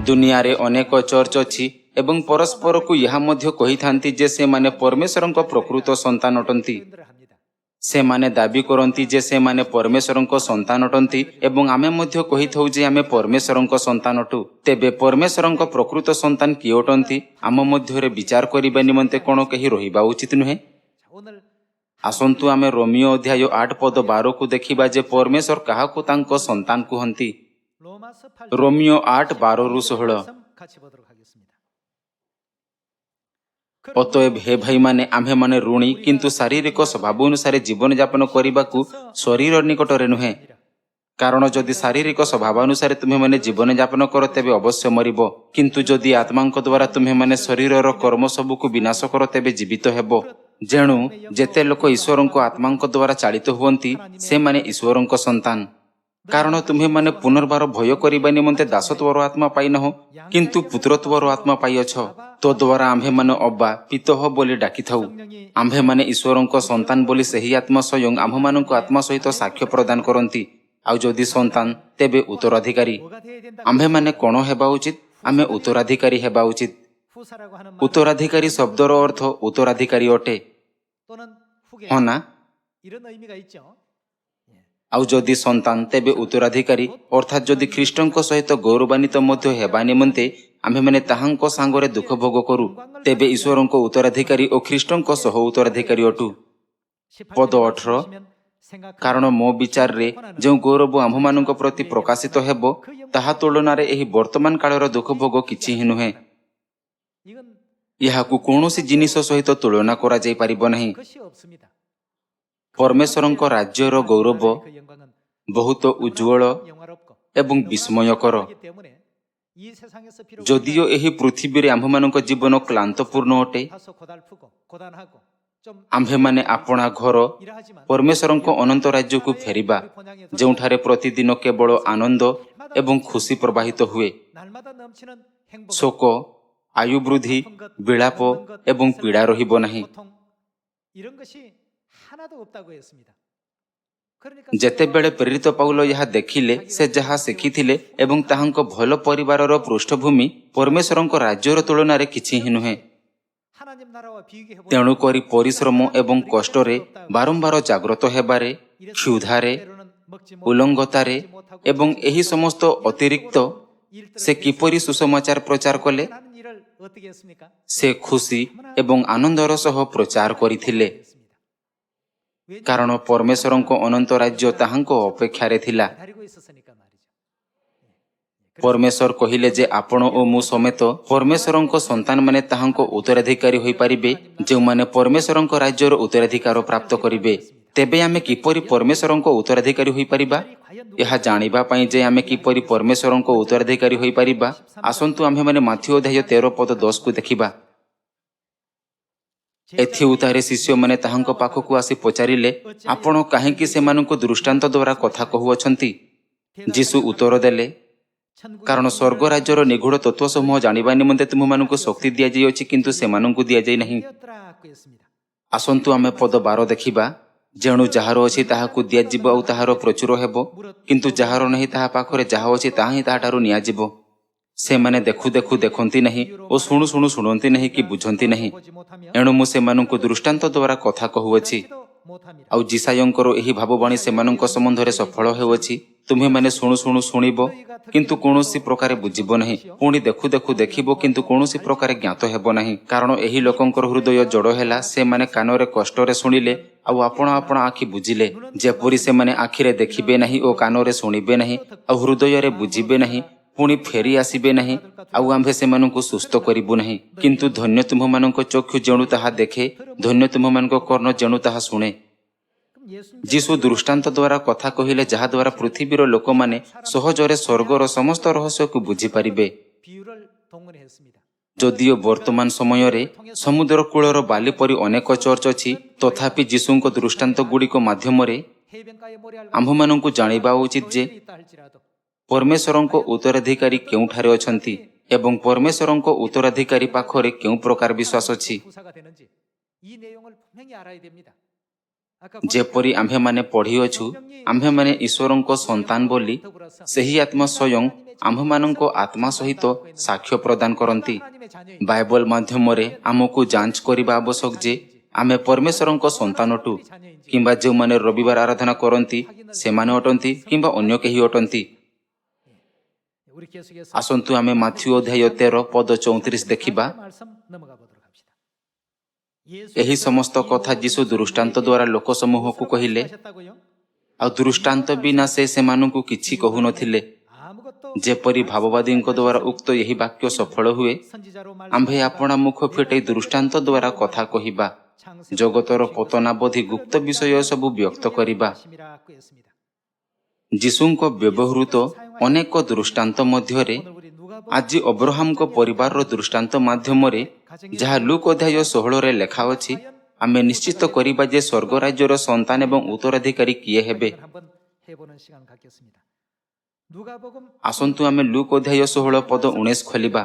दुनिया रे अनेक चर्च अछि एवं परस्पर को यह मध्य कही थांती जे से माने परमेश्वरଙ୍କ प्रकृत संतान अटंती। से माने दाबी करंती जे से माने परमेश्वरଙ୍କ संतान अटंती एवं आमे मध्य कही थौ जे आमे परमेश्वरଙ୍କ संतान अटु। तेबे परमेश्वरଙ୍କ प्रकृत संतान कि अटंती आम मध्य रे विचार करिबा निमंते कोन कही रहिबा उचित नुहे। आसंतु आमे रोमियो अध्याय 8 पद 12 को देखिबा जे परमेश्वर काहाकु तांको संतान कुहंती। रोमियो 8 12 रु 16। अतएव हे भाई माने आम्भे माने ऋणी किंतु शारीरिक स्वभाव अनुसार जीवन यापन करने शरीर निकट रे नुहे। कारण जदि शारीरिक स्वभाव अनुसार तुम्हें माने जीवन यापन कर तेबे अवश्य मरिबो, किंतु जदि आत्मांक द्वारा तुम्हें माने शरीरर कर्म सबु को विनाश कर तेबे जीवित हेबो। जेणु जेते लोक ईश्वरଙ୍କ आत्मांक द्वारा चालित हुवंती से माने ईश्वरଙ୍କ संतान। कारण तुम्हें माने पुनर्बार भय करिबा निमंते दासत्वर आत्मा पाई नहो किंतु पुत्रत्वर आत्मा पाई अछ। तो द्वारा आम्भे माने अब्बा पितः बोली डाकी थाउ। आम्भे माने ईश्वरଙ୍କ संतान बोली सही आत्मा स्वयं आम्भ मानक आत्मा सहित साक्ष्य प्रदान करंती। आउ जदि संतान तेबे उत्तराधिकारी। आम्भे माने कोन हेबा उचित? आमे उत्तराधिकारी हेबा उचित। उत्तराधिकारी शब्दर अर्थ उत्तराधिकारी अटे, हाँ ना? आउ जदि संतान तेबे उत्तराधिकारी अर्थात जदि ख्रीष्टଙ୍କ सहित गौरवान्वित मध्य हेबा निमंते आम्भे माने ताहांको सांगरे दुख भोग करू तेबे ईश्वरଙ୍କ उत्तराधिकारी और ख्रीष्टଙ୍କ सह उत्तराधिकारी अटू। पद 18 कारण मो विचार रे जो गौरव आम्भ मानक प्रति प्रकाशित हेबो ताहा तुलना रे एही वर्तमान कालर दुख भोग किछि हि नुहे। याहाकु कोनोसी जिनिस सहित तुलना करा जाई परिबो नहीं। परमेश्वरଙ୍କ राज्यर गौरव बहुत उज्ज्वल एवं विस्मयकर। जदियो एही पृथ्वी रे आम्भमानक जीवन क्लांतपूर्ण अटे, आम्भे माने आपणा घर परमेश्वरଙ୍କ अनंत राज्य को फेरिबा जोंठारे प्रतिदिन केवल आनंद एवं खुशी प्रवाहित हुए। शोक आयु वृद्धि विलाप एवं पीड़ा रहिबो नाही। जेतेबेले प्रेरित पाउल यह देखिले से जहा शिखिथिले एवं ताहांको भल परिवारर पृष्ठभूमि परमेश्वरଙ୍କ राज्यर तुलना रे किछि हि नुहे। तेणु करी परिश्रम एवं कष्टरे बारंबार जाग्रत हेबारे, क्षुधारे, उलंघतारे एवं एही समस्त अतिरिक्त से किपरि सुसमाचार प्रचार कले से खुशी एवं आनंदर सह प्रचार करिथिले। कारण परमेश्वरଙ୍କ अनंत राज्य ताहांको अपेक्षारे थिला। परमेश्वर कहिले जे आपण ओ मु समेत परमेश्वरଙ୍କ संतान माने ताहांको उत्तराधिकारी होई परिबे जे माने परमेश्वरଙ୍କ राज्यर उत्तराधिकार प्राप्त करिबे। तेबे आमे किपरि परमेश्वरଙ୍କ उत्तराधिकारी होई परिबा? यह जानिबा पई जे आमे किपरि परमेश्वरଙ୍କ उत्तराधिकारी होई परिबा, आसंतु आमे माने माथ्यू अध्याय 13 पद 10 को देखिबा। एथि उतारे शिष्य माने ताहांको पाखकु आसी पचारिले आपण काहेकि सेमानंको दृष्टांत द्वारा कथा कहुअछंती? जीसु उत्तर देले कारण स्वर्ग राज्यर निगूढ़ तत्व समूह जानिबा निमंते तुममानंको शक्ति दिया जाई अछि किंतु सेमानंको दिया जाई नहीं। आसंतु आमे पद 12 देखिबा। जेणु जाहार अछि ताहाकु दिया जिवो आ ताहार प्रचुर हेबो किंतु जाहार नहीं ताहा पाखरे जाहा अछि ताहा ही ताहाटारु निया जिवो। से माने देखु देखु देखंती नहीं और शुणु शुणु शुणंती नहीं कि बुझंती नहीं। एणु मु सेमानंको दृष्टांत द्वारा कथा कहुअछि। आउ जिसायंकर एही भाववाणी सेमानंको संबंधरे सफल हेउछि। तुम्हे माने शुणु शुणु शुणिबो किंतु कोनोसी प्रकारे बुझिबो नहीं, पुणी देखु देखु देखिबो किंतु कोनोसी प्रकारे ज्ञात हेबो नहीं। कारण एही लोकंकर हृदय जड़ हेला, से माने कानरे कष्टरे शुणिले आउ आपण आपण आखि बुझिले जेपरि से माने आखिरे देखिबे नहीं और कानरे शुणिबे नहीं आउ हृदय रे बुझिबे नहीं पुणी फेरी आसीबे नहीं आउ आम्भे सेमानंको सुस्थ करिबु नहीं। किंतु धन्य तुममानंको चक्षु जेणु ताहा देखे, धन्य तुममानंको कर्ण जेणु ताहा शुणे। जीसु दृष्टांत द्वारा कथा कहिले जहा द्वारा पृथ्वीर लोक माने सहजरे स्वर्गर समस्त रहस्य को बुझी पारिबे। जदियो वर्तमान समय रे समुद्र कूलर बाली परि अनेक चर्च अछि, तथापि जीसुंको दृष्टांत गुड़िक माध्यम रे आम्भमानंको जानिबा उचित जे परमेश्वरଙ୍କ उत्तराधिकारी केउठारे अछंती एवं परमेश्वरଙ୍କ उत्तराधिकारी पाखरे केउ प्रकार विश्वास अछि। ଯେପରି ଆମ୍ଭେମାନେ ପଢ଼ିଅଛୁ ଆମ୍ଭେମାନେ ଈଶ୍ୱରଙ୍କ ସନ୍ତାନ ବୋଲି ସେହି ଆତ୍ମା ସ୍ୱୟଂ ଆମ୍ଭମାନଙ୍କ ଆତ୍ମା ସହିତ ସାକ୍ଷ୍ୟ ପ୍ରଦାନ କରନ୍ତି। ବାଇବଲ ମାଧ୍ୟମରେ ଆମକୁ ଯାଞ୍ଚ କରିବା ଆବଶ୍ୟକ ଯେ ଆମେ ପରମେଶ୍ୱରଙ୍କ ସନ୍ତାନ ଅଟୁ, କିମ୍ବା ଯେଉଁମାନେ ରବିବାର ଆରାଧନା କରନ୍ତି ସେମାନେ ଅଟନ୍ତି କିମ୍ବା ଅନ୍ୟ କେହି ଅଟନ୍ତି। ଆସନ୍ତୁ ଆମେ ମାଥ୍ୟୁ ଅଧ୍ୟାୟ 13 ପଦ 34 ଦେଖିବା। ଏହି ସମସ୍ତ କଥା ଯୀଶୁ ଦୃଷ୍ଟାନ୍ତ ଦ୍ୱାରା ଲୋକ ସମୂହକୁ କହିଲେ, ଆଉ ଦୃଷ୍ଟାନ୍ତ ବିନା ସେ ସେମାନଙ୍କୁ କିଛି କହୁନଥିଲେ। ଯେପରି ଭାବବାଦୀଙ୍କ ଦ୍ୱାରା ଉକ୍ତ ଏହି ବାକ୍ୟ ସଫଳ ହୁଏ, ଆମ୍ଭେ ଆପଣା ମୁଖ ଫିଟେଇ ଦୃଷ୍ଟାନ୍ତ ଦ୍ୱାରା କଥା କହିବା, ଜଗତର ପତନାବଧି ଗୁପ୍ତ ବିଷୟ ସବୁ ବ୍ୟକ୍ତ କରିବା। ଯୀଶୁଙ୍କ ବ୍ୟବହୃତ ଅନେକ ଦୃଷ୍ଟାନ୍ତ ମଧ୍ୟରେ ଆଜି ଅବ୍ରାହମଙ୍କ ପରିବାରର ଦୃଷ୍ଟାନ୍ତ ମାଧ୍ୟମରେ ଯାହା ଲୁକ ଅଧ୍ୟାୟ 16ରେ ଲେଖା ଅଛି, ଆମେ ନିଶ୍ଚିତ କରିବା ଯେ ସ୍ୱର୍ଗ ରାଜ୍ୟର ସନ୍ତାନ ଏବଂ ଉତ୍ତରାଧିକାରୀ କିଏ ହେବେ। ଆସନ୍ତୁ ଆମେ ଲୁକ ଅଧ୍ୟାୟ 16 ପଦ 19 ଖୋଲିବା।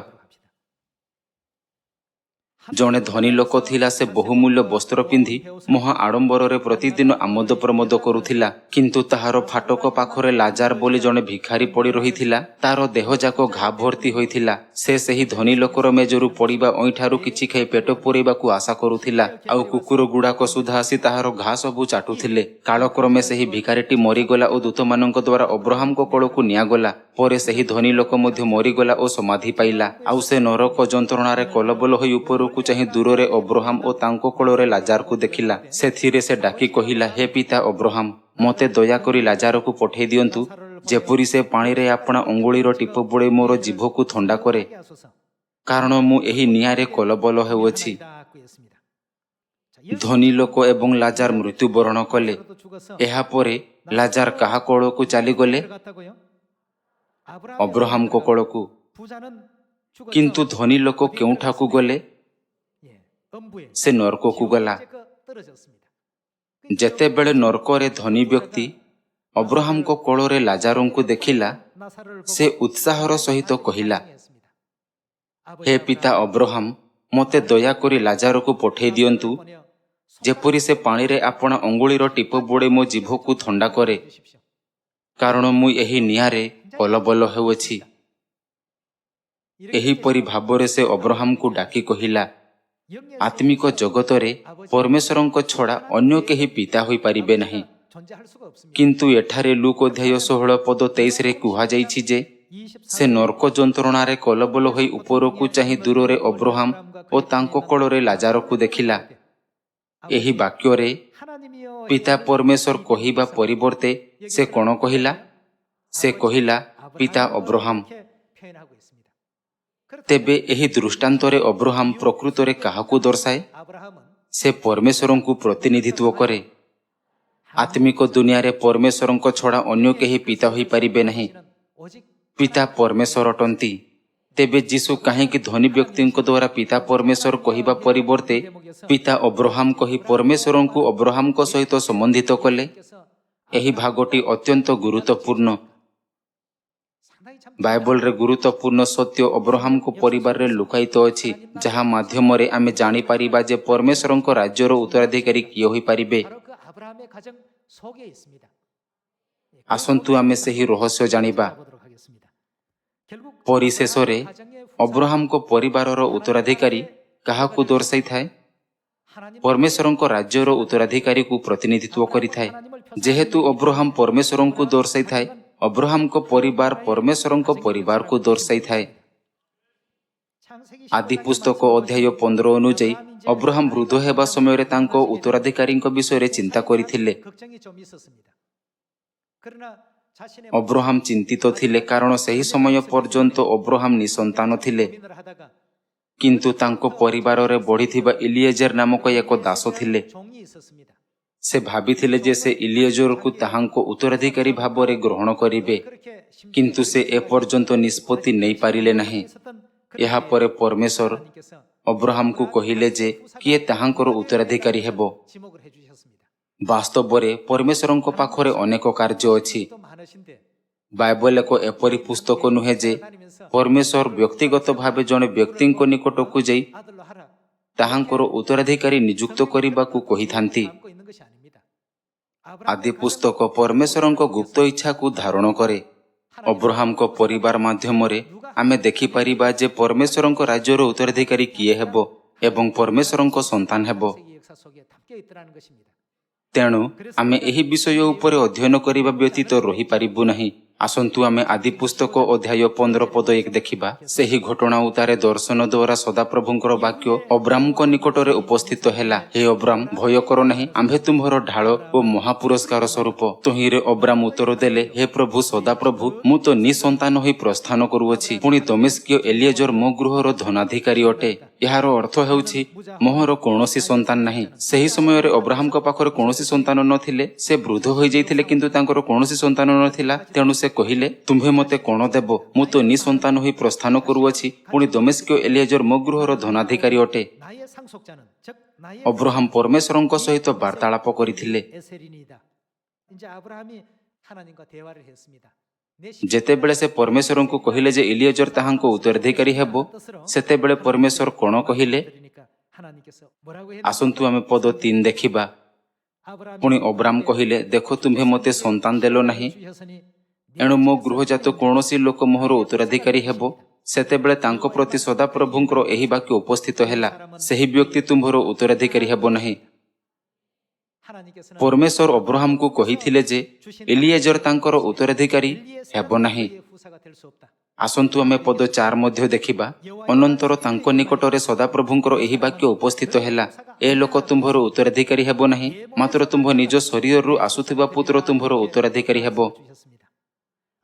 ଜଣେ ଧନୀ ଲୋକ ଥିଲା। ସେ ବହୁମୂଲ୍ୟ ବସ୍ତ୍ର ପିନ୍ଧି ମହା ଆଡ଼ମ୍ବରରେ ପ୍ରତିଦିନ ଆମୋଦ ପ୍ରମୋଦ କରୁଥିଲା। କିନ୍ତୁ ତାହାର ଫାଟକ ପାଖରେ ଲାଜାର ବୋଲି ଜଣେ ଭିଖାରୀ ପଡ଼ି ରହିଥିଲା। ତାର ଦେହଯାକ ଘା ଭର୍ତ୍ତି ହୋଇଥିଲା। ସେ ସେହି ଧନୀ ଲୋକର ମେଜରୁ ପଡ଼ିବା ଅଇଁଠାରୁ କିଛି ଖାଇ ପେଟ ପୂରେଇବାକୁ ଆଶା କରୁଥିଲା, ଆଉ କୁକୁର ଗୁଡ଼ାକ ସୁଦ୍ଧା ଆସି ତାହାର ଘା ସବୁ ଚାଟୁଥିଲେ। କାଳକ୍ରମେ ସେହି ଭିଖାରୀଟି ମରିଗଲା ଓ ଦୂତମାନଙ୍କ ଦ୍ୱାରା ଅବ୍ରାହମଙ୍କ କୋଳକୁ ନିଆଗଲା। ପରେ ସେହି ଧନୀ ଲୋକ ମଧ୍ୟ ମରିଗଲା ଓ ସମାଧି ପାଇଲା। ଆଉ ସେ ନରକ ଯନ୍ତ୍ରଣାରେ କଲବଲ ହୋଇ ଉପରକୁ ଚାହିଁ ଦୂରରେ ଅବ୍ରାହମ ଓ ତାଙ୍କ କୋଳରେ ଲାଜାରକୁ ଦେଖିଲା। ସେଥିରେ ସେ ଡାକି କହିଲା, ହେ ପିତା ଅବ୍ରାହମ, ମୋତେ ଦୟାକରି ଲାଜାରକୁ ପଠେଇ ଦିଅନ୍ତୁ, ଯେପରି ସେ ପାଣିରେ ଆପଣା ଅଙ୍ଗୁଳିର ଟିପ ବୁଡ଼େଇ ମୋର ଜିଭକୁ ଥଣ୍ଡା କରେ, କାରଣ ମୁଁ ଏହି ନିଆଁରେ କଲବଲ ହେଉଅଛି। ଧନୀ ଲୋକ ଏବଂ ଲାଜାର ମୃତ୍ୟୁବରଣ କଲେ। ଏହାପରେ ଲାଜାର କାହା କୋଳକୁ ଚାଲିଗଲେ? ଅବ୍ରାହମଙ୍କ କୋଳକୁ। କିନ୍ତୁ ଧନୀ ଲୋକ କେଉଁଠାକୁ ଗଲେ? ସେ ନରକକୁ ଗଲା। ଯେତେବେଳେ ନରକରେ ଧନୀ ବ୍ୟକ୍ତି ଅବ୍ରାହମଙ୍କ କୋଳରେ ଲାଜାରଙ୍କୁ ଦେଖିଲା, ସେ ଉତ୍ସାହର ସହିତ କହିଲା, ହେ ପିତା ଅବ୍ରାହମ, ମୋତେ ଦୟାକରି ଲାଜାରକୁ ପଠେଇ ଦିଅନ୍ତୁ, ଯେପରି ସେ ପାଣିରେ ଆପଣା ଅଙ୍ଗୁଳିର ଟିପ ବୁଡ଼େଇ ମୋ ଜିଭକୁ ଥଣ୍ଡା କରେ, କାରଣ ମୁଁ ଏହି ନିଆଁରେ କଲବଲ ହେଉଅଛି। ଏହିପରି ଭାବରେ ସେ ଅବ୍ରାହମକୁ ଡାକି କହିଲା, ଆତ୍ମିକ ଜଗତରେ ପରମେଶ୍ୱରଙ୍କ ଛଡ଼ା ଅନ୍ୟ କେହି ପିତା ହୋଇପାରିବେ ନାହିଁ। କିନ୍ତୁ ଏଠାରେ ଲୁକ ଅଧ୍ୟାୟ 16 ପଦ 23ରେ କୁହାଯାଇଛି ଯେ ସେ ନରକ ଯନ୍ତ୍ରଣାରେ କଲବଲ ହୋଇ ଉପରକୁ ଚାହିଁ ଦୂରରେ ଅବ୍ରାହମ ଓ ତାଙ୍କ କୋଳରେ ଲାଜାରକୁ ଦେଖିଲା। ଏହି ବାକ୍ୟରେ ପିତା ପରମେଶ୍ୱର କହିବା ପରିବର୍ତ୍ତେ ସେ କ'ଣ କହିଲା? ସେ କହିଲା, ପିତା ଅବ୍ରାହମ। ତେବେ ଏହି ଦୃଷ୍ଟାନ୍ତରେ ଅବ୍ରାହମ ପ୍ରକୃତରେ କାହାକୁ ଦର୍ଶାଏ? ସେ ପରମେଶ୍ୱରଙ୍କୁ ପ୍ରତିନିଧିତ୍ୱ କରେ। ଆତ୍ମିକ ଦୁନିଆରେ ପରମେଶ୍ୱରଙ୍କ ଛଡ଼ା ଅନ୍ୟ କେହି ପିତା ହୋଇପାରିବେ ନାହିଁ। ପିତା ପରମେଶ୍ୱର ଅଟନ୍ତି। ତେବେ ଯୀଶୁ କାହିଁକି ଧନୀ ବ୍ୟକ୍ତିଙ୍କ ଦ୍ୱାରା ପିତା ପରମେଶ୍ୱର କହିବା ପରିବର୍ତ୍ତେ ପିତା ଅବ୍ରାହମ କହି ପରମେଶ୍ୱରଙ୍କୁ ଅବ୍ରାହମଙ୍କ ସହିତ ସମ୍ବନ୍ଧିତ କଲେ? ଏହି ଭାଗଟି ଅତ୍ୟନ୍ତ ଗୁରୁତ୍ୱପୂର୍ଣ୍ଣ। ବାଇବଲରେ ଗୁରୁତ୍ୱପୂର୍ଣ୍ଣ ସତ୍ୟ ଅବ୍ରାହମଙ୍କ ପରିବାରରେ ଲୁକାୟିତ ଅଛି, ଯାହା ମାଧ୍ୟମରେ ଆମେ ଜାଣିପାରିବା ଯେ ପରମେଶ୍ୱରଙ୍କ ରାଜ୍ୟର ଉତ୍ତରାଧିକାରୀ କିଏ ହୋଇପାରିବେ। ଆସନ୍ତୁ ଆମେ ସେହି ରହସ୍ୟ ଜାଣିବା। ପରିଶେଷରେ ଅବ୍ରାହମଙ୍କ ପରିବାରର ଉତ୍ତରାଧିକାରୀ କାହାକୁ ଦର୍ଶାଇଥାଏ? ପରମେଶ୍ୱରଙ୍କ ରାଜ୍ୟର ଉତ୍ତରାଧିକାରୀକୁ ପ୍ରତିନିଧିତ୍ୱ କରିଥାଏ। ଯେହେତୁ ଅବ୍ରାହମ ପରମେଶ୍ୱରଙ୍କୁ ଦର୍ଶାଇଥାଏ, ଅବ୍ରାହମଙ୍କ ପରିବାର ପରମେଶ୍ୱରଙ୍କ ପରିବାରକୁ ଦର୍ଶାଇଥାଏ। ଆଦି ପୁସ୍ତକ ଅଧ୍ୟାୟ 15 ଅନୁଯାୟୀ ଅବ୍ରାହମ ବୃଦ୍ଧ ହେବା ସମୟରେ ତାଙ୍କ ଉତ୍ତରାଧିକାରୀଙ୍କ ବିଷୟରେ ଚିନ୍ତା କରିଥିଲେ। ଅବ୍ରାହମ ଚିନ୍ତିତ ଥିଲେ, କାରଣ ସେହି ସମୟ ପର୍ଯ୍ୟନ୍ତ ଅବ୍ରାହମ ନିଃସନ୍ତାନ ଥିଲେ। କିନ୍ତୁ ତାଙ୍କ ପରିବାରରେ ବଢ଼ିଥିବା ଇଲିଏଜର ନାମକ ଏକ ଦାସ ଥିଲେ। ସେ ଭାବିଥିଲେ ଯେ ସେ ଇଲିଏଜରକୁ ତାହାଙ୍କ ଉତ୍ତରାଧିକାରୀ ଭାବରେ ଗ୍ରହଣ କରିବେ, କିନ୍ତୁ ସେ ଏପର୍ଯ୍ୟନ୍ତ ନିଷ୍ପତ୍ତି ନେଇପାରିଲେ ନାହିଁ। ଏହାପରେ ପରମେଶ୍ୱର ଅବ୍ରାହମକୁ କହିଲେ ଯେ କିଏ ତାହାଙ୍କର ଉତ୍ତରାଧିକାରୀ ହେବ। ବାସ୍ତବରେ ପରମେଶ୍ୱରଙ୍କ ପାଖରେ ଅନେକ କାର୍ଯ୍ୟ ଅଛି। ବାଇବଲ ଏକ ଏପରି ପୁସ୍ତକ ନୁହେଁ ଯେ ପରମେଶ୍ୱର ବ୍ୟକ୍ତିଗତ ଭାବେ ଜଣେ ବ୍ୟକ୍ତିଙ୍କ ନିକଟକୁ ଯାଇ ତାହାଙ୍କର ଉତ୍ତରାଧିକାରୀ ନିଯୁକ୍ତ କରିବାକୁ କହିଥାନ୍ତି। ଆଦି ପୁସ୍ତକ ପରମେଶ୍ୱରଙ୍କ ଗୁପ୍ତ ଇଚ୍ଛାକୁ ଧାରଣ କରେ। ଅବ୍ରାହମଙ୍କ ପରିବାର ମାଧ୍ୟମରେ ଆମେ ଦେଖିପାରିବା ଯେ ପରମେଶ୍ୱରଙ୍କ ରାଜ୍ୟର ଉତ୍ତରାଧିକାରୀ କିଏ ହେବ ଏବଂ ପରମେଶ୍ୱରଙ୍କ ସନ୍ତାନ ହେବ। ତେଣୁ ଆମେ ଏହି ବିଷୟ ଉପରେ ଅଧ୍ୟୟନ କରିବା ବ୍ୟତୀତ ରହିପାରିବୁ ନାହିଁ। ଆସନ୍ତୁ ଆମେ ଆଦି ପୁସ୍ତକ ଅଧ୍ୟାୟ 15 ପଦ 1 ଦେଖିବା। ସେହି ଘଟଣା ଉତ୍ତାରେ ଦର୍ଶନ ଦ୍ୱାରା ସଦାପ୍ରଭୁଙ୍କର ବାକ୍ୟ ଅବ୍ରାମଙ୍କ ନିକଟରେ ଉପସ୍ଥିତ ହେଲା। ହେ ଅବ୍ରାମ, ଭୟ କର ନାହିଁ, ଆମ୍ଭେ ତୁମ୍ଭର ଢାଳ ଓ ମହାପୁରସ୍କାର ସ୍ୱରୂପ। ତହିଁରେ ଅବ୍ରାମ ଉତ୍ତର ଦେଲେ, ହେ ପ୍ରଭୁ ସଦାପ୍ରଭୁ, ମୁଁ ତ ନିଃସନ୍ତାନ ହୋଇ ପ୍ରସ୍ଥାନ କରୁଅଛି। ପୁଣି ଦମେସ୍କୀୟ ଏଲିଏଜର ମୋ ଗୃହର ଧନାଧିକାରୀ ଅଟେ। ଏହାର ଅର୍ଥ ହେଉଛି ମୋହର କୌଣସି ସନ୍ତାନ ନାହିଁ। ସେହି ସମୟରେ ଅବ୍ରାହମଙ୍କ ପାଖରେ କୌଣସି ସନ୍ତାନ ନଥିଲେ। ସେ ବୃଦ୍ଧ ହୋଇଯାଇଥିଲେ, କିନ୍ତୁ ତାଙ୍କର କୌଣସି ସନ୍ତାନ ନଥିଲା। ତେଣୁ ସେ କହିଲେ, ତୁମ୍ଭେ ମୋତେ କଣ ଦେବ? ମୁଁ ତ ନିଃସନ୍ତାନ ହୋଇ ପ୍ରସ୍ଥାନ କରୁଅଛି। ପୁଣି ଦମେସ୍କୀୟ ଏଲିଏଜର ମୋ ଗୃହର ଧନାଧିକାରୀ ଅଟେ। ଅବ୍ରାହମ ପରମେଶ୍ୱରଙ୍କ ସହିତ ବାର୍ତ୍ତାଳାପ କରିଥିଲେ। ଯେତେବେଳେ ସେ ପରମେଶ୍ୱରଙ୍କୁ କହିଲେ ଯେ ଏଲିଏଜର ତାହାଙ୍କ ଉତ୍ତରାଧିକାରୀ ହେବ, ସେତେବେଳେ ପରମେଶ୍ୱର କଣ କହିଲେ? ଆସନ୍ତୁ ଆମେ ପଦ 3 ଦେଖିବା। ପୁଣି ଅବ୍ରାମ କହିଲେ, ଦେଖ, ତୁମ୍ଭେ ମୋତେ ସନ୍ତାନ ଦେଲ ନାହିଁ, ଏଣୁ ମୋ ଗୃହଜାତ କୌଣସି ଲୋକ ମୋହର ଉତ୍ତରାଧିକାରୀ ହେବ। ସେତେବେଳେ ତାଙ୍କ ପ୍ରତି ସଦାପ୍ରଭୁଙ୍କର ଏହି ବାକ୍ୟ ଉପସ୍ଥିତ ହେଲା, ସେହି ବ୍ୟକ୍ତି ତୁମ୍ଭର ଉତ୍ତରାଧିକାରୀ ହେବ ନାହିଁ। ପରମେଶ୍ୱର ଅବ୍ରାହମକୁ କହିଥିଲେ ଯେ ଏଲିଏଜର ତାଙ୍କର ଉତ୍ତରାଧିକାରୀ ହେବ ନାହିଁ। ଆସନ୍ତୁ ଆମେ ପଦ 4 ମଧ୍ୟ ଦେଖିବା। ଅନନ୍ତର ତାଙ୍କ ନିକଟରେ ସଦାପ୍ରଭୁଙ୍କର ଏହି ବାକ୍ୟ ଉପସ୍ଥିତ ହେଲା, ଏ ଲୋକ ତୁମ୍ଭର ଉତ୍ତରାଧିକାରୀ ହେବ ନାହିଁ, ମାତ୍ର ତୁମ୍ଭ ନିଜ ଶରୀରରୁ ଆସୁଥିବା ପୁତ୍ର ତୁମ୍ଭର ଉତ୍ତରାଧିକାରୀ ହେବ।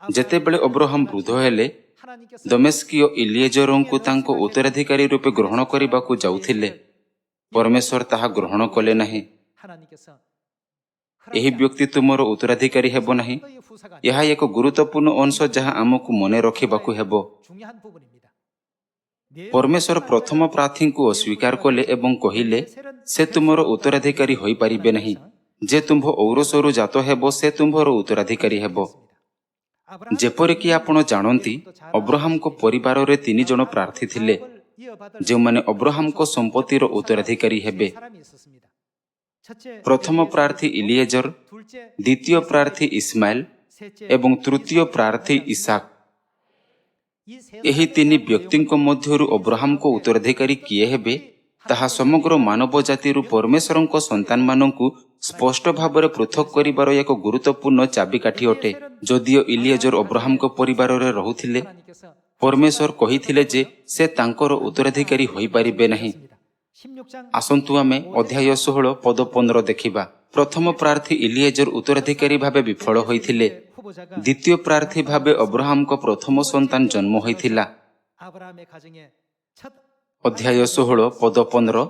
ଯେତେବେଳେ ଅବ୍ରାହମ ବୃଦ୍ଧ ହେଲେ, ଦମେସ୍କୀୟ ଏଲିଏଜରଙ୍କୁ ତାଙ୍କ ଉତ୍ତରାଧିକାରୀ ରୂପେ ଗ୍ରହଣ କରିବାକୁ ଯାଉଥିଲେ। ପରମେଶ୍ୱର ତାହା ଗ୍ରହଣ କଲେ ନାହିଁ। ଏହି ବ୍ୟକ୍ତି ତୁମର ଉତ୍ତରାଧିକାରୀ ହେବ ନାହିଁ। ଏହା ଏକ ଗୁରୁତ୍ୱପୂର୍ଣ୍ଣ ଅଂଶ ଯାହା ଆମକୁ ମନେ ରଖିବାକୁ ହେବ। ପରମେଶ୍ୱର ପ୍ରଥମ ପ୍ରାର୍ଥୀଙ୍କୁ ଅସ୍ୱୀକାର କଲେ ଏବଂ କହିଲେ, ସେ ତୁମର ଉତ୍ତରାଧିକାରୀ ହୋଇପାରିବେ ନାହିଁ। ଯେ ତୁମ୍ଭ ଔରସରୁ ଜାତ ହେବ, ସେ ତୁମ୍ଭର ଉତ୍ତରାଧିକାରୀ ହେବ। ଯେପରିକି ଆପଣ ଜାଣନ୍ତି, ଅବ୍ରାହମଙ୍କ ପରିବାରରେ 3 ଜଣ ପ୍ରାର୍ଥୀ ଥିଲେ, ଯେଉଁମାନେ ଅବ୍ରାହମଙ୍କ ସମ୍ପତ୍ତିର ଉତ୍ତରାଧିକାରୀ ହେବେ। ପ୍ରଥମ ପ୍ରାର୍ଥୀ ଇଲିଏଜର, ଦ୍ୱିତୀୟ ପ୍ରାର୍ଥୀ ଇସମାଏଲ ଏବଂ ତୃତୀୟ ପ୍ରାର୍ଥୀ ଇସାକ। ଏହି 3 ବ୍ୟକ୍ତିଙ୍କ ମଧ୍ୟରୁ ଅବ୍ରାହମଙ୍କ ଉତ୍ତରାଧିକାରୀ କିଏ ହେବେ, ତାହା ସମଗ୍ର ମାନବ ଜାତିରୁ ପରମେଶ୍ୱରଙ୍କ ସନ୍ତାନମାନଙ୍କୁ ସ୍ପଷ୍ଟ ଭାବରେ ପୃଥକ କରିବାର ଏକ ଗୁରୁତ୍ୱପୂର୍ଣ୍ଣ ଚାବିକାଠି ଅଟେ। ଯଦିଓ ଇଲିଏଜର ଅବ୍ରାହମଙ୍କ ପରିବାରରେ ରହୁଥିଲେ, ପରମେଶ୍ୱର କହିଥିଲେ ଯେ ସେ ତାଙ୍କର ଉତ୍ତରାଧିକାରୀ ହୋଇପାରିବେ ନାହିଁ। ଆସନ୍ତୁ ଆମେ ଅଧ୍ୟାୟ 16 ପଦ 15 ଦେଖିବା। ପ୍ରଥମ ପ୍ରାର୍ଥୀ ଇଲିଏଜର ଉତ୍ତରାଧିକାରୀ ଭାବେ ବିଫଳ ହୋଇଥିଲେ। ଦ୍ୱିତୀୟ ପ୍ରାର୍ଥୀ ଭାବେ ଅବ୍ରାହମଙ୍କ ପ୍ରଥମ ସନ୍ତାନ ଜନ୍ମ ହୋଇଥିଲା। ଅଧ୍ୟାୟ 16 ପଦ 15।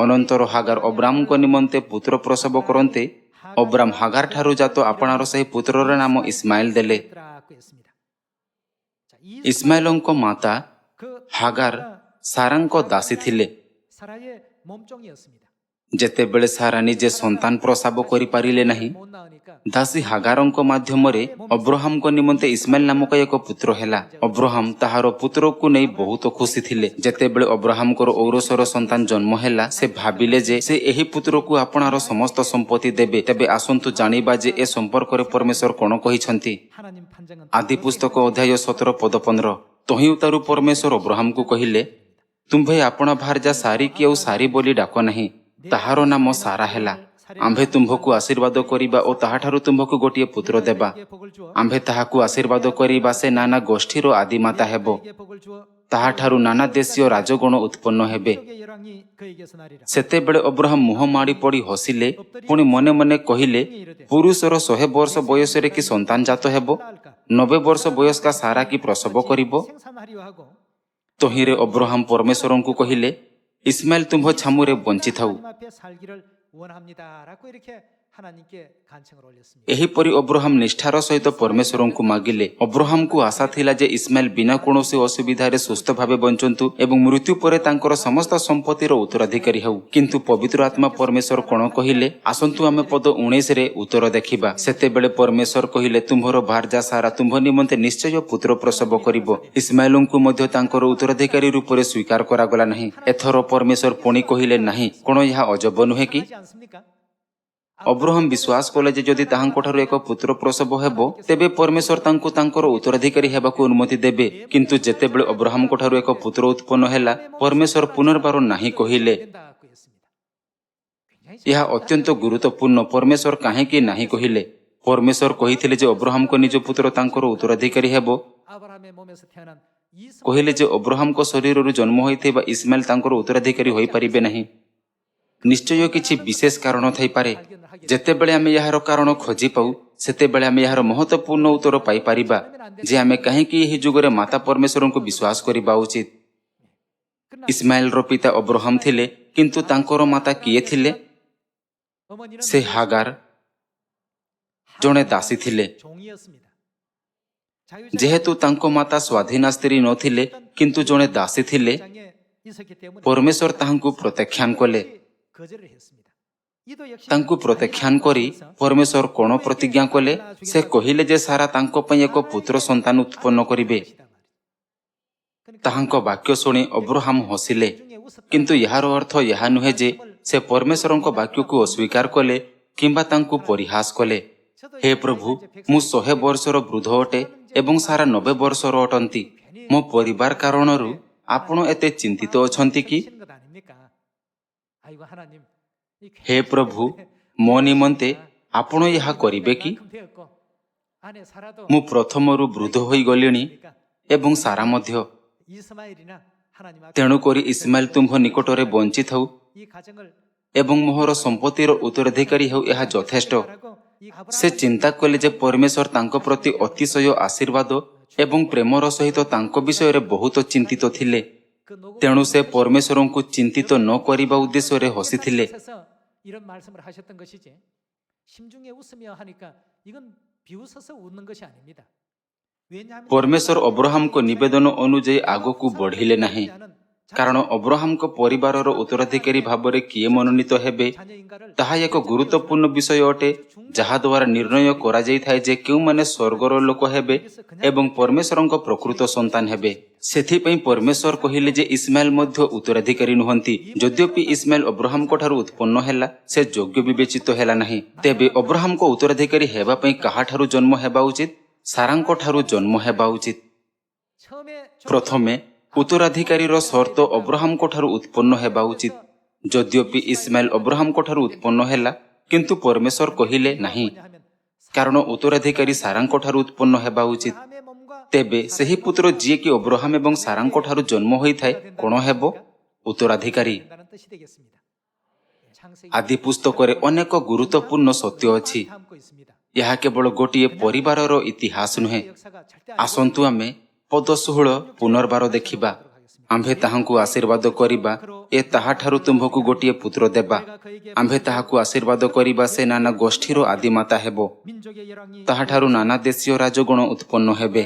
ଅନନ୍ତର ହାଗାର ଅବ୍ରାମଙ୍କ ନିମନ୍ତେ ପୁତ୍ର ପ୍ରସବ କରନ୍ତେ ଅବ୍ରାମ ହାଗାର ଠାରୁ ଜାତ ଆପଣାର ସେହି ପୁତ୍ରର ନାମ ଇସମାଏଲ ଦେଲେ। ଇସମାଏଲଙ୍କ ମାତା ହାଗାର ସାରାଙ୍କ ଦାସୀ ଥିଲେ। ଯେତେବେଳେ ସାରା ନିଜେ ସନ୍ତାନ ପ୍ରସବ କରିପାରିଲେ ନାହିଁ, ଦାସୀ ହାଗାରଙ୍କ ମାଧ୍ୟମରେ ଅବ୍ରାହମଙ୍କ ନିମନ୍ତେ ଇସମାଏଲ ନାମକ ଏକ ପୁତ୍ର ହେଲା। ଅବ୍ରାହମ ତାହାର ପୁତ୍ରକୁ ନେଇ ବହୁତ ଖୁସି ଥିଲେ। ଯେତେବେଳେ ଅବ୍ରାହମଙ୍କର ଔରସର ସନ୍ତାନ ଜନ୍ମ ହେଲା, ସେ ଭାବିଲେ ଯେ ସେ ଏହି ପୁତ୍ରକୁ ଆପଣାର ସମସ୍ତ ସମ୍ପତ୍ତି ଦେବେ। ତେବେ ଆସନ୍ତୁ ଜାଣିବା ଯେ ଏ ସମ୍ପର୍କରେ ପରମେଶ୍ୱର କଣ କହିଛନ୍ତି। ଆଦି ପୁସ୍ତକ ଅଧ୍ୟାୟ 17 ପଦ 15। ତହିଁତାରୁ ପରମେଶ୍ୱର ଅବ୍ରାହମକୁ କହିଲେ, ତୁମ୍ଭେ ଆପଣା ଭାର୍ଯ୍ୟା ସାରିକି ଆଉ ସାରି ବୋଲି ଡାକ ନାହିଁ, ତାହାର ନାମ ସାରା ହେଲା। ଆମ୍ଭେ ତୁମ୍ଭକୁ ଆଶୀର୍ବାଦ କରିବା ଓ ତାହାଠାରୁ ତୁମ୍ଭକୁ ଗୋଟିଏ ପୁତ୍ର ଦେବା। ଆମ୍ଭେ ତାହାକୁ ଆଶୀର୍ବାଦ କରିବା, ସେ ନାନା ଗୋଷ୍ଠୀର ଆଦିମାତା ହେବ। ତାହାଠାରୁ ନାନା ଦେଶୀୟ ରାଜଗଣ ଉତ୍ପନ୍ନ ହେବେ। ସେତେବେଳେ ଅବ୍ରାହମ ମୁହଁ ମାଡ଼ି ପଡ଼ି ହସିଲେ, ପୁଣି ମନେ ମନେ କହିଲେ, ପୁରୁଷର 100 ବର୍ଷ ବୟସରେ କି ସନ୍ତାନ ଜାତ ହେବ? 90 ବର୍ଷ ବୟସ୍କା ସାରା କି ପ୍ରସବ କରିବ? ତହିଁରେ ଅବ୍ରାହମ ପରମେଶ୍ୱରଙ୍କୁ କହିଲେ, ଇସମାଏଲ ତୁମ୍ଭ ଛାମୁରେ ବଞ୍ଚିଥାଉ। ଏହିପରି ଅବ୍ରାହମ ନିଷ୍ଠାର ସହିତ ପରମେଶ୍ୱରଙ୍କୁ ମାଗିଲେ। ଅବ୍ରାହମକୁ ଆଶା ଥିଲା ଯେ ଇସମାଏଲ ବିନା କୌଣସି ଅସୁବିଧାରେ ସୁସ୍ଥ ଭାବେ ବଞ୍ଚନ୍ତୁ ଏବଂ ମୃତ୍ୟୁ ପରେ ତାଙ୍କର ସମସ୍ତ ସମ୍ପତ୍ତିର ଉତ୍ତରାଧିକାରୀ ହେଉ। କିନ୍ତୁ ପବିତ୍ର ଆତ୍ମା ପରମେଶ୍ୱର କଣ କହିଲେ? ଆସନ୍ତୁ ଆମେ ପଦ 19ରେ ଉତ୍ତର ଦେଖିବା। ସେତେବେଳେ ପରମେଶ୍ୱର କହିଲେ, ତୁମ୍ଭର ଭାର୍ଯ୍ୟା ସାରା ତୁମ୍ଭ ନିମନ୍ତେ ନିଶ୍ଚୟ ପୁତ୍ର ପ୍ରସବ କରିବ। ଇସମାଏଲଙ୍କୁ ମଧ୍ୟ ତାଙ୍କର ଉତ୍ତରାଧିକାରୀ ରୂପରେ ସ୍ୱୀକାର କରାଗଲା ନାହିଁ। ଏଥର ପରମେଶ୍ୱର ପୁଣି କହିଲେ, ନାହିଁ, କଣ ଏହା ଅଜବ ନୁହେଁ କି? ଅବ୍ରାହମ ବିଶ୍ୱାସ କଲେ ଯେ ଯଦି ତାହାଙ୍କଠାରୁ ଏକ ପୁତ୍ର ପ୍ରସବ ହେବ ତେବେ ପରମେଶ୍ୱର ତାଙ୍କୁ ତାଙ୍କର ଉତ୍ତରାଧିକାରୀ ହେବାକୁ ଅନୁମତି ଦେବେ। କିନ୍ତୁ ଯେତେବେଳେ ଅବ୍ରାହମଙ୍କଠାରୁ ଏକ ପୁତ୍ର ଉତ୍ପନ୍ନ ହେଲା ପରମେଶ୍ୱର ପୁନର୍ବାର ନାହିଁ କହିଲେ। ଏହା ଅତ୍ୟନ୍ତ ଗୁରୁତ୍ୱପୂର୍ଣ୍ଣ। ପରମେଶ୍ୱର କାହିଁକି ନାହିଁ କହିଲେ? ପରମେଶ୍ୱର କହିଥିଲେ ଯେ ଅବ୍ରାହମଙ୍କ ନିଜ ପୁତ୍ର ତାଙ୍କର ଉତ୍ତରାଧିକାରୀ ହେବ। କହିଲେ ଯେ ଅବ୍ରାହମଙ୍କ ଶରୀରରୁ ଜନ୍ମ ହୋଇଥିବା ଇସ୍ମାଏଲ ତାଙ୍କର ଉତ୍ତରାଧିକାରୀ ହୋଇପାରିବେ ନାହିଁ। ନିଶ୍ଚୟ କିଛି ବିଶେଷ କାରଣ ଥାଇପାରେ। ଯେତେବେଳେ ଆମେ ଏହାର କାରଣ ଖୋଜି ପାଉ ସେତେବେଳେ ଆମେ ଏହାର ମହତ୍ୱପୂର୍ଣ୍ଣ ଉତ୍ତର ପାଇପାରିବା ଯେ ଆମେ କାହିଁକି ଏହି ଯୁଗରେ ମାତା ପରମେଶ୍ୱରଙ୍କୁ ବିଶ୍ୱାସ କରିବା ଉଚିତ। ଇସ୍ମାଏଲର ପିତା ଅବ୍ରାହମ ଥିଲେ, କିନ୍ତୁ ତାଙ୍କର ମାତା କିଏ ଥିଲେ? ସେ ହାଗାର ଜଣେ ଦାସୀ ଥିଲେ। ଯେହେତୁ ତାଙ୍କ ମାତା ସ୍ୱାଧୀନ ସ୍ତ୍ରୀ ନଥିଲେ କିନ୍ତୁ ଜଣେ ଦାସୀ ଥିଲେ, ପରମେଶ୍ୱର ତାହାଙ୍କୁ ପ୍ରତ୍ୟାଖ୍ୟାନ କଲେ। ତାଙ୍କୁ ପ୍ରତ୍ୟାଖ୍ୟାନ କରି ପରମେଶ୍ୱର କ'ଣ ପ୍ରତିଜ୍ଞା କଲେ? ସେ କହିଲେ ଯେ ସାରା ତାଙ୍କ ପାଇଁ ଏକ ପୁତ୍ର ସନ୍ତାନ ଉତ୍ପନ୍ନ କରିବେ। ତାହାଙ୍କ ବାକ୍ୟ ଶୁଣି ଅବ୍ରାହମ ହସିଲେ। କିନ୍ତୁ ଏହାର ଅର୍ଥ ଏହା ନୁହେଁ ଯେ ସେ ପରମେଶ୍ୱରଙ୍କ ବାକ୍ୟକୁ ଅସ୍ୱୀକାର କଲେ କିମ୍ବା ତାଙ୍କୁ ପରିହାସ କଲେ। ହେ ପ୍ରଭୁ, ମୁଁ 100 ବର୍ଷର ବୃଦ୍ଧ ଅଟେ ଏବଂ ସାରା 90 ବର୍ଷର ଅଟନ୍ତି। ମୋ ପରିବାର କାରଣରୁ ଆପଣ ଏତେ ଚିନ୍ତିତ ଅଛନ୍ତି କି? ହେ ପ୍ରଭୁ, ମୋ ନିମନ୍ତେ ଆପଣ ଏହା କରିବେ କି? ମୁଁ ପ୍ରଥମରୁ ବୃଦ୍ଧ ହୋଇଗଲିଣି ଏବଂ ସାରା ମଧ୍ୟ। ତେଣୁକରି ଇସ୍ମାଏଲ ତୁମ୍ଭ ନିକଟରେ ବଞ୍ଚିଥାଉ ଏବଂ ମୋହର ସମ୍ପତ୍ତିର ଉତ୍ତରାଧିକାରୀ ହେଉ, ଏହା ଯଥେଷ୍ଟ। ସେ ଚିନ୍ତା କଲେ ଯେ ପରମେଶ୍ୱର ତାଙ୍କ ପ୍ରତି ଅତିଶୟ ଆଶୀର୍ବାଦ ଏବଂ ପ୍ରେମର ସହିତ ତାଙ୍କ ବିଷୟରେ ବହୁତ ଚିନ୍ତିତ ଥିଲେ। ତେଣୁ ସେ ପରମେଶ୍ୱରଙ୍କୁ ଚିନ୍ତିତ ନ କରିବା ଉଦ୍ଦେଶ୍ୟରେ ହସିଥିଲେ। ପରମେଶ୍ୱର ଅବ୍ରାହମଙ୍କ ନିବେଦନ ଅନୁଯାୟୀ ଆଗକୁ ବଢ଼ିଲେ ନାହିଁ, କାରଣ ଅବ୍ରାହମଙ୍କ ପରିବାରର ଉତ୍ତରାଧିକାରୀ ଭାବରେ କିଏ ମନୋନୀତ ହେବେ ତାହା ଏକ ଗୁରୁତ୍ୱପୂର୍ଣ୍ଣ ବିଷୟ ଅଟେ, ଯାହାଦ୍ୱାରା ନିର୍ଣ୍ଣୟ କରାଯାଇଥାଏ ଯେ କେଉଁମାନେ ସ୍ୱର୍ଗର ଲୋକ ହେବେ ଏବଂ ପରମେଶ୍ୱରଙ୍କ ପ୍ରକୃତ ସନ୍ତାନ ହେବେ। ସେଥିପାଇଁ ପରମେଶ୍ୱର କହିଲେ ଯେ ଇସ୍ମାଏଲ ମଧ୍ୟ ଉତ୍ତରାଧିକାରୀ ନୁହନ୍ତି। ଯଦ୍ୟପି ଇସ୍ମାଏଲ ଅବ୍ରାହମଙ୍କଠାରୁ ଉତ୍ପନ୍ନ ହେଲା, ସେ ଯୋଗ୍ୟ ବିବେଚିତ ହେଲା ନାହିଁ। ତେବେ ଅବ୍ରାହମଙ୍କ ଉତ୍ତରାଧିକାରୀ ହେବା ପାଇଁ କାହାଠାରୁ ଜନ୍ମ ହେବା ଉଚିତ? ସାରାଙ୍କଠାରୁ ଜନ୍ମ ହେବା ଉଚିତ। ପ୍ରଥମେ ଉତ୍ତରାଧିକାରୀର ସର୍ତ୍ତ ଅବ୍ରାହମଙ୍କଠାରୁ ଉତ୍ପନ୍ନ ହେବା ଉଚିତ। ଯଦ୍ୟପି ଇସ୍ମାଏଲ ଅବ୍ରାହମଙ୍କଠାରୁ ଉତ୍ପନ୍ନ ହେଲା, କିନ୍ତୁ ପରମେଶ୍ୱର କହିଲେ ନାହିଁ, କାରଣ ଉତ୍ତରାଧିକାରୀ ସାରାଙ୍କଠାରୁ ଉତ୍ପନ୍ନ ହେବା ଉଚିତ। ତେବେ ସେହି ପୁତ୍ର ଯିଏକି ଅବ୍ରାହମ ଏବଂ ସାରାଙ୍କଠାରୁ ଜନ୍ମ ହୋଇଥାଏ କ'ଣ ହେବ? ଉତ୍ତରାଧିକାରୀ। ଆଦି ପୁସ୍ତକରେ ଅନେକ ଗୁରୁତ୍ୱପୂର୍ଣ୍ଣ ସତ୍ୟ ଅଛି। ଏହା କେବଳ ଗୋଟିଏ ପରିବାରର ଇତିହାସ ନୁହେଁ। ଆସନ୍ତୁ ଆମେ ପଦ 16 ପୁନର୍ବାର ଦେଖିବା। ଆମ୍ଭେ ତାହାଙ୍କୁ ଆଶୀର୍ବାଦ କରିବା, ଏ ତାହାଠାରୁ ତୁମ୍ଭକୁ ଗୋଟିଏ ପୁତ୍ର ଦେବା। ଆମ୍ଭେ ତାହାକୁ ଆଶୀର୍ବାଦ କରିବା, ସେ ନାନା ଗୋଷ୍ଠୀର ଆଦିମାତା ହେବ। ତାହାଠାରୁ ନାନା ଦେଶୀୟ ରାଜଗଣ ଉତ୍ପନ୍ନ ହେବେ।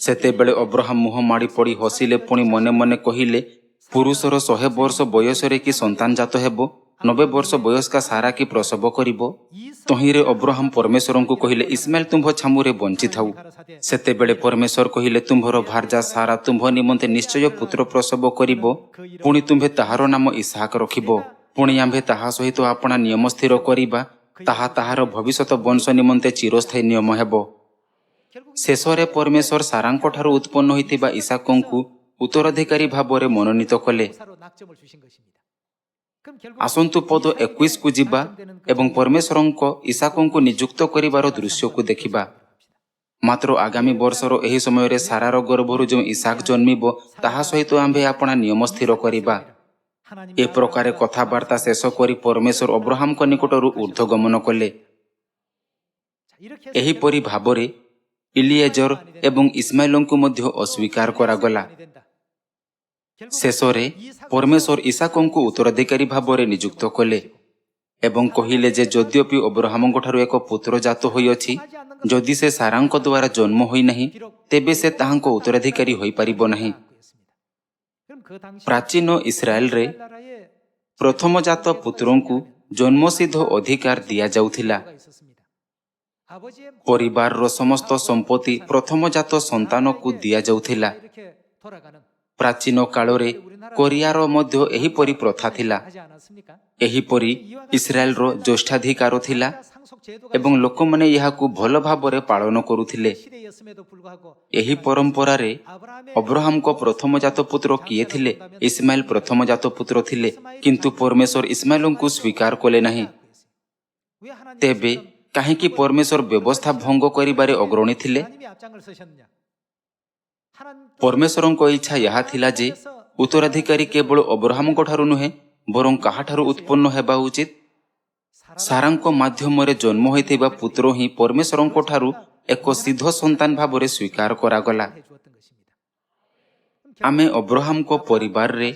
ସେତେବେଳେ ଅବ୍ରାହମ ମୁହଁ ମାଡ଼ି ପଡ଼ି ହସିଲେ, ପୁଣି ମନେ ମନେ କହିଲେ, ପୁରୁଷର 100 ବର୍ଷ ବୟସରେ କି ସନ୍ତାନ ଜାତ ହେବ? 90 ବର୍ଷ ବୟସ୍କା ସାରା କି ପ୍ରସବ କରିବ? ତହିଁରେ ଅବ୍ରାହମ ପରମେଶ୍ୱରଙ୍କୁ କହିଲେ, ଇସ୍ମାଏଲ ତୁମ୍ଭ ଛାମୁରେ ବଞ୍ଚିଥାଉ। ସେତେବେଳେ ପରମେଶ୍ୱର କହିଲେ, ତୁମ୍ଭର ଭାର୍ଯ୍ୟା ସାରା ତୁମ୍ଭ ନିମନ୍ତେ ନିଶ୍ଚୟ ପୁତ୍ର ପ୍ରସବ କରିବ, ପୁଣି ତୁମ୍ଭେ ତାହାର ନାମ ଇସାକ ରଖିବ। ପୁଣି ଆମ୍ଭେ ତାହା ସହିତ ଆପଣା ନିୟମ ସ୍ଥିର କରିବା, ତାହା ତାହାର ଭବିଷ୍ୟତ ବଂଶ ନିମନ୍ତେ ଚିରସ୍ଥାୟୀ ନିୟମ ହେବ। ଶେଷରେ ପରମେଶ୍ୱର ସାରାଙ୍କଠାରୁ ଉତ୍ପନ୍ନ ହୋଇଥିବା ଇସାକଙ୍କୁ ଉତ୍ତରାଧିକାରୀ ଭାବରେ ମନୋନୀତ କଲେ। ଆସନ୍ତୁ ପଦ 21କୁ ଯିବା ଏବଂ ପରମେଶ୍ୱରଙ୍କ ଇସାକଙ୍କୁ ନିଯୁକ୍ତ କରିବାର ଦୃଶ୍ୟକୁ ଦେଖିବା। ମାତ୍ର ଆଗାମୀ ବର୍ଷର ଏହି ସମୟରେ ସାରାର ଗର୍ଭରୁ ଯେଉଁ ଇସାକ ଜନ୍ମିବ ତାହା ସହିତ ଆମ୍ଭେ ଆପଣା ନିୟମ ସ୍ଥିର କରିବା। ଏ ପ୍ରକାରେ କଥାବାର୍ତ୍ତା ଶେଷ କରି ପରମେଶ୍ୱର ଅବ୍ରାହମଙ୍କ ନିକଟରୁ ଊର୍ଦ୍ଧ୍ୱଗମନ କଲେ। ଏହିପରି ଭାବରେ ଇଲିଏଜର ଏବଂ ଇସ୍ମାଏଲଙ୍କୁ ମଧ୍ୟ ଅସ୍ୱୀକାର କରାଗଲା। ଶେଷରେ ପରମେଶ୍ୱର ଇସାକଙ୍କୁ ଉତ୍ତରାଧିକାରୀ ଭାବରେ ନିଯୁକ୍ତ କଲେ ଏବଂ କହିଲେ ଯେ ଯଦ୍ୟପି ଅବ୍ରାହମଙ୍କଠାରୁ ଏକ ପୁତ୍ର ଜାତ ହୋଇଅଛି, ଯଦି ସେ ସାରାଙ୍କ ଦ୍ୱାରା ଜନ୍ମ ହୋଇନାହିଁ ତେବେ ସେ ତାହାଙ୍କ ଉତ୍ତରାଧିକାରୀ ହୋଇପାରିବ ନାହିଁ। ପ୍ରାଚୀନ ଇସ୍ରାଏଲରେ ପ୍ରଥମଜାତ ପୁତ୍ରଙ୍କୁ ଜନ୍ମସିଦ୍ଧ ଅଧିକାର ଦିଆଯାଉଥିଲା। ପରିବାରର ସମସ୍ତ ସମ୍ପତ୍ତି ପ୍ରଥମଜାତ ସନ୍ତାନକୁ ଦିଆଯାଉଥିଲା। ପ୍ରାଚୀନ କାଳରେ କୋରିଆର ମଧ୍ୟ ଏହିପରି ପ୍ରଥା ଥିଲା। ଏହିପରି ଇସ୍ରାଏଲର ଜ୍ୟେଷ୍ଠାଧିକାର ଥିଲା ଏବଂ ଲୋକମାନେ ଏହାକୁ ଭଲ ଭାବରେ ପାଳନ କରୁଥିଲେ। ଏହି ପରମ୍ପରାରେ ଅବ୍ରାହମଙ୍କ ପ୍ରଥମଜାତ ପୁତ୍ର କିଏ ଥିଲେ? ଇସମାଏଲ ପ୍ରଥମଜାତ ପୁତ୍ର ଥିଲେ, କିନ୍ତୁ ପରମେଶ୍ୱର ଇସମାଏଲଙ୍କୁ ସ୍ୱୀକାର କଲେ ନାହିଁ। ତେବେ କାହିଁକି ପରମେଶ୍ୱର ବ୍ୟବସ୍ଥା ଭଙ୍ଗ କରିବାରେ ଅଗ୍ରଣୀ ଥିଲେ? ପରମେଶ୍ୱରଙ୍କ ଇଚ୍ଛା ଏହା ଥିଲା ଯେ ଉତ୍ତରାଧିକାରୀ କେବଳ ଅବ୍ରାହମଙ୍କ ଠାରୁ ନୁହେଁ, ବରଂ କାହାଠାରୁ ଉତ୍ପନ୍ନ ହେବା ଉଚିତ? ସାରାଙ୍କ ମାଧ୍ୟମରେ ଜନ୍ମ ହୋଇଥିବା ପୁତ୍ର ହିଁ ପରମେଶ୍ୱରଙ୍କ ଠାରୁ ଏକ ସିଦ୍ଧ ସନ୍ତାନ ଭାବରେ ସ୍ୱୀକାର କରାଗଲା। ଆମେ ଅବ୍ରାହମଙ୍କ ପରିବାରରେ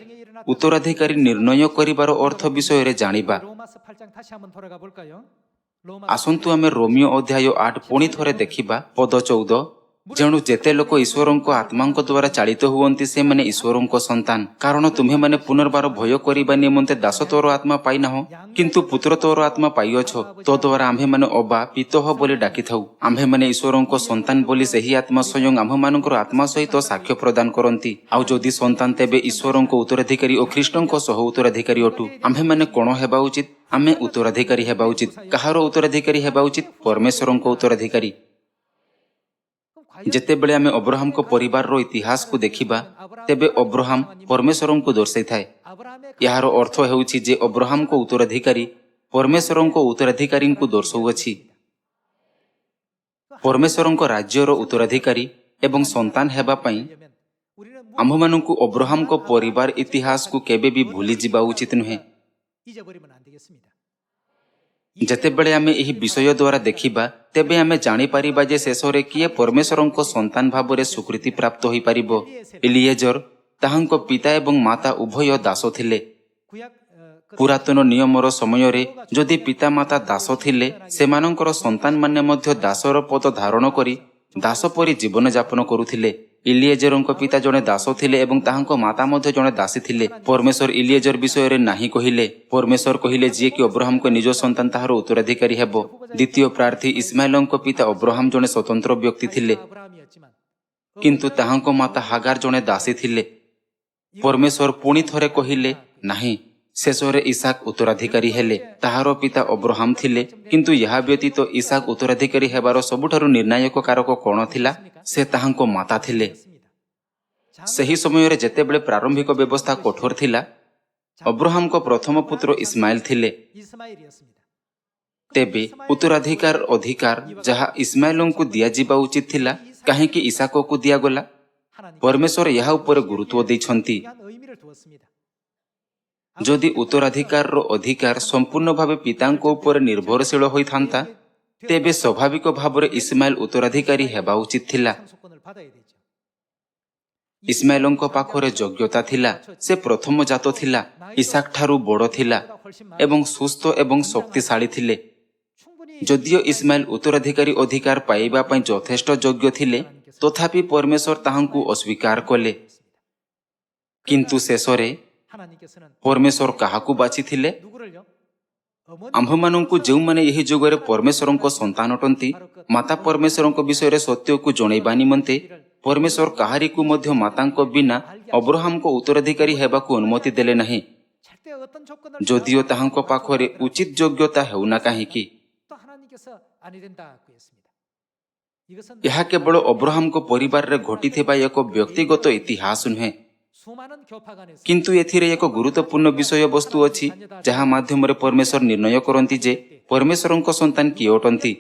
ଉତ୍ତରାଧିକାରୀ ନିର୍ଣ୍ଣୟ କରିବାର ଅର୍ଥ ବିଷୟରେ ଜାଣିବା। ଆସନ୍ତୁ ଆମେ ରୋମିଓ ଅଧ୍ୟାୟ 8 ପୁଣି ଥରେ ଦେଖିବା। ପଦ 14, ଯେଣୁ ଯେତେ ଲୋକ ଈଶ୍ୱରଙ୍କ ଆତ୍ମାଙ୍କ ଦ୍ୱାରା ଚାଳିତ ହୁଅନ୍ତି ସେମାନେ ଈଶ୍ୱରଙ୍କ ସନ୍ତାନ। କାରଣ ତୁମ୍ଭେମାନେ ପୁନର୍ବାର ଭୟ କରିବା ନିମନ୍ତେ ଦାସତ୍ୱର ଆତ୍ମା ପାଇନାହଁ, କିନ୍ତୁ ପୁତ୍ରତ୍ୱର ଆତ୍ମା ପାଇଅଛ। ତଦ୍ୱାରା ଆମ୍ଭେମାନେ ଅବା ପିତଃ ବୋଲି ଡାକିଥାଉ। ଆମ୍ଭେମାନେ ଈଶ୍ୱରଙ୍କ ସନ୍ତାନ ବୋଲି ସେହି ଆତ୍ମା ସ୍ୱୟଂ ଆମ୍ଭମାନଙ୍କର ଆତ୍ମା ସହିତ ସାକ୍ଷ୍ୟ ପ୍ରଦାନ କରନ୍ତି। ଆଉ ଯଦି ସନ୍ତାନ, ତେବେ ଈଶ୍ୱରଙ୍କ ଉତ୍ତରାଧିକାରୀ ଓ ଖ୍ରୀଷ୍ଟଙ୍କ ସହ ଉତ୍ତରାଧିକାରୀ ଅଟୁ। ଆମ୍ଭେମାନେ କ'ଣ ହେବା ଉଚିତ? ଆମେ ଉତ୍ତରାଧିକାରୀ ହେବା ଉଚିତ। କାହାର ଉତ୍ତରାଧିକାରୀ ହେବା ଉଚିତ? ପରମେଶ୍ୱରଙ୍କ ଉତ୍ତରାଧିକାରୀ। ଯେତେବେଳେ ଆମେ ଅବ୍ରାହମଙ୍କ ପରିବାରର ଇତିହାସକୁ ଦେଖିବା, ତେବେ ଅବ୍ରାହମ ପରମେଶ୍ୱରଙ୍କୁ ଦର୍ଶାଇଥାଏ। ଏହାର ଅର୍ଥ ହେଉଛି ଯେ ଅବ୍ରାହମଙ୍କ ଉତ୍ତରାଧିକାରୀ ପରମେଶ୍ୱରଙ୍କ ଉତ୍ତରାଧିକାରୀଙ୍କୁ ଦର୍ଶାଉଅଛି। ପରମେଶ୍ୱରଙ୍କ ରାଜ୍ୟର ଉତ୍ତରାଧିକାରୀ ଏବଂ ସନ୍ତାନ ହେବା ପାଇଁ ଆମ୍ଭମାନଙ୍କୁ ଅବ୍ରାହମଙ୍କ ପରିବାର ଇତିହାସକୁ କେବେ ବି ଭୁଲିଯିବା ଉଚିତ ନୁହେଁ। ଯେତେବେଳେ ଆମେ ଏହି ବିଷୟ ଦ୍ୱାରା ଦେଖିବା, ତେବେ ଆମେ ଜାଣିପାରିବା ଯେ ଶେଷରେ କିଏ ପରମେଶ୍ୱରଙ୍କ ସନ୍ତାନ ଭାବରେ ସ୍ୱୀକୃତି ପ୍ରାପ୍ତ ହୋଇପାରିବ। ଏଲିଏଜର ତାହାଙ୍କ ପିତା ଏବଂ ମାତା ଉଭୟ ଦାସ ଥିଲେ। ପୁରାତନ ନିୟମର ସମୟରେ ଯଦି ପିତାମାତା ଦାସ ଥିଲେ, ସେମାନଙ୍କର ସନ୍ତାନମାନେ ମଧ୍ୟ ଦାସର ପଦ ଧାରଣ କରି ଦାସ ପରି ଜୀବନଯାପନ କରୁଥିଲେ। ଇଲିଏଜରଙ୍କ ପିତା ଜଣେ ଦାସ ଥିଲେ ଏବଂ ତାହାଙ୍କ ମାତା ମଧ୍ୟ ଜଣେ ଦାସୀ ଥିଲେ। ପରମେଶ୍ୱର ଇଲିଏଜର ବିଷୟରେ ନାହିଁ କହିଲେ। ପରମେଶ୍ୱର କହିଲେ, ଯିଏକି ଅବ୍ରାହମଙ୍କ ନିଜ ସନ୍ତାନ ତାହାର ଉତ୍ତରାଧିକାରୀ ହେବ। ଦ୍ୱିତୀୟ ପ୍ରାର୍ଥୀ ଇସମାଏଲଙ୍କ ପିତା ଅବ୍ରାହମ ଜଣେ ସ୍ୱତନ୍ତ୍ର ବ୍ୟକ୍ତି ଥିଲେ, କିନ୍ତୁ ତାହାଙ୍କ ମାତା ହାଗାର ଜଣେ ଦାସୀ ଥିଲେ। ପରମେଶ୍ୱର ପୁଣି ଥରେ କହିଲେ ନାହିଁ। ଶେଷରେ ଇସାକ ଉତ୍ତରାଧିକାରୀ ହେଲେ। ତାହାର ପିତା ଅବ୍ରାହମ ଥିଲେ, କିନ୍ତୁ ଏହା ବ୍ୟତୀତ ଇସାକ ଉତ୍ତରାଧିକାରୀ ହେବାର ସବୁଠାରୁ ନିର୍ଣ୍ଣାୟକ କାରକ କ'ଣ ଥିଲା? ସେ ତାହାଙ୍କ ମାତା ଥିଲେ। ସେହି ସମୟରେ ଯେତେବେଳେ ପ୍ରାରମ୍ଭିକ ବ୍ୟବସ୍ଥା କଠୋର ଥିଲା, ଅବ୍ରାହମଙ୍କ ପ୍ରଥମ ପୁତ୍ର ଇସମାଏଲ ଥିଲେ। ତେବେ ଉତ୍ତରାଧିକାର ଅଧିକାର ଯାହା ଇସମାଏଲଙ୍କୁ ଦିଆଯିବା ଉଚିତ ଥିଲା, କାହିଁକି ଇସାକକୁ ଦିଆଗଲା? ପରମେଶ୍ୱର ଏହା ଉପରେ ଗୁରୁତ୍ୱ ଦେଇଛନ୍ତି। ଯଦି ଉତ୍ତରାଧିକାରର ଅଧିକାର ସମ୍ପୂର୍ଣ୍ଣ ଭାବେ ପିତାଙ୍କ ଉପରେ ନିର୍ଭରଶୀଳ ହୋଇଥାନ୍ତା, ତେବେ ସ୍ୱାଭାବିକ ଭାବରେ ଇସମାଏଲ ଉତ୍ତରାଧିକାରୀ ହେବା ଉଚିତ ଥିଲା। ଇସମାଏଲଙ୍କ ପାଖରେ ଯୋଗ୍ୟତା ଥିଲା। ସେ ପ୍ରଥମ ଜାତ ଥିଲା, ଇସାକ ଠାରୁ ବଡ଼ ଥିଲା ଏବଂ ସୁସ୍ଥ ଏବଂ ଶକ୍ତିଶାଳୀ ଥିଲେ। ଯଦିଓ ଇସମାଏଲ ଉତ୍ତରାଧିକାରୀ ଅଧିକାର ପାଇବା ପାଇଁ ଯଥେଷ୍ଟ ଯୋଗ୍ୟ ଥିଲେ, ତଥାପି ପରମେଶ୍ୱର ତାହାଙ୍କୁ ଅସ୍ୱୀକାର କଲେ। କିନ୍ତୁ ଶେଷରେ ପରମେଶ୍ୱର କାହାକୁ ବାଛିଥିଲେ? ଆମ୍ଭମାନଙ୍କୁ, ଯେଉଁମାନେ ଏହି ଯୁଗରେ ପରମେଶ୍ୱରଙ୍କ ସନ୍ତାନ ଅଟନ୍ତି, ମାତା ପରମେଶ୍ୱରଙ୍କ ବିଷୟରେ ସତ୍ୟକୁ ଜଣାଇବା ନିମନ୍ତେ ପରମେଶ୍ୱର କାହାରିକୁ ମଧ୍ୟ ମାତାଙ୍କ ବିନା ଅବ୍ରାହମଙ୍କ ଉତ୍ତରାଧିକାରୀ ହେବାକୁ ଅନୁମତି ଦେଲେ ନାହିଁ, ଯଦିଓ ତାହାଙ୍କ ପାଖରେ ଉଚିତ ଯୋଗ୍ୟତା ହେଉନା କାହିଁକି। ଏହା କେବଳ ଅବ୍ରାହମଙ୍କ ପରିବାରରେ ଘଟିଥିବା ଏକ ବ୍ୟକ୍ତିଗତ ଇତିହାସ ନୁହେଁ, କିନ୍ତୁ ଏଥିରେ ଏକ ଗୁରୁତ୍ୱପୂର୍ଣ୍ଣ ବିଷୟବସ୍ତୁ ଅଛି, ଯାହା ମାଧ୍ୟମରେ ପରମେଶ୍ୱର ନିର୍ଣ୍ଣୟ କରନ୍ତି ଯେ ପରମେଶ୍ୱରଙ୍କ ସନ୍ତାନ କିଏ ଅଟନ୍ତି।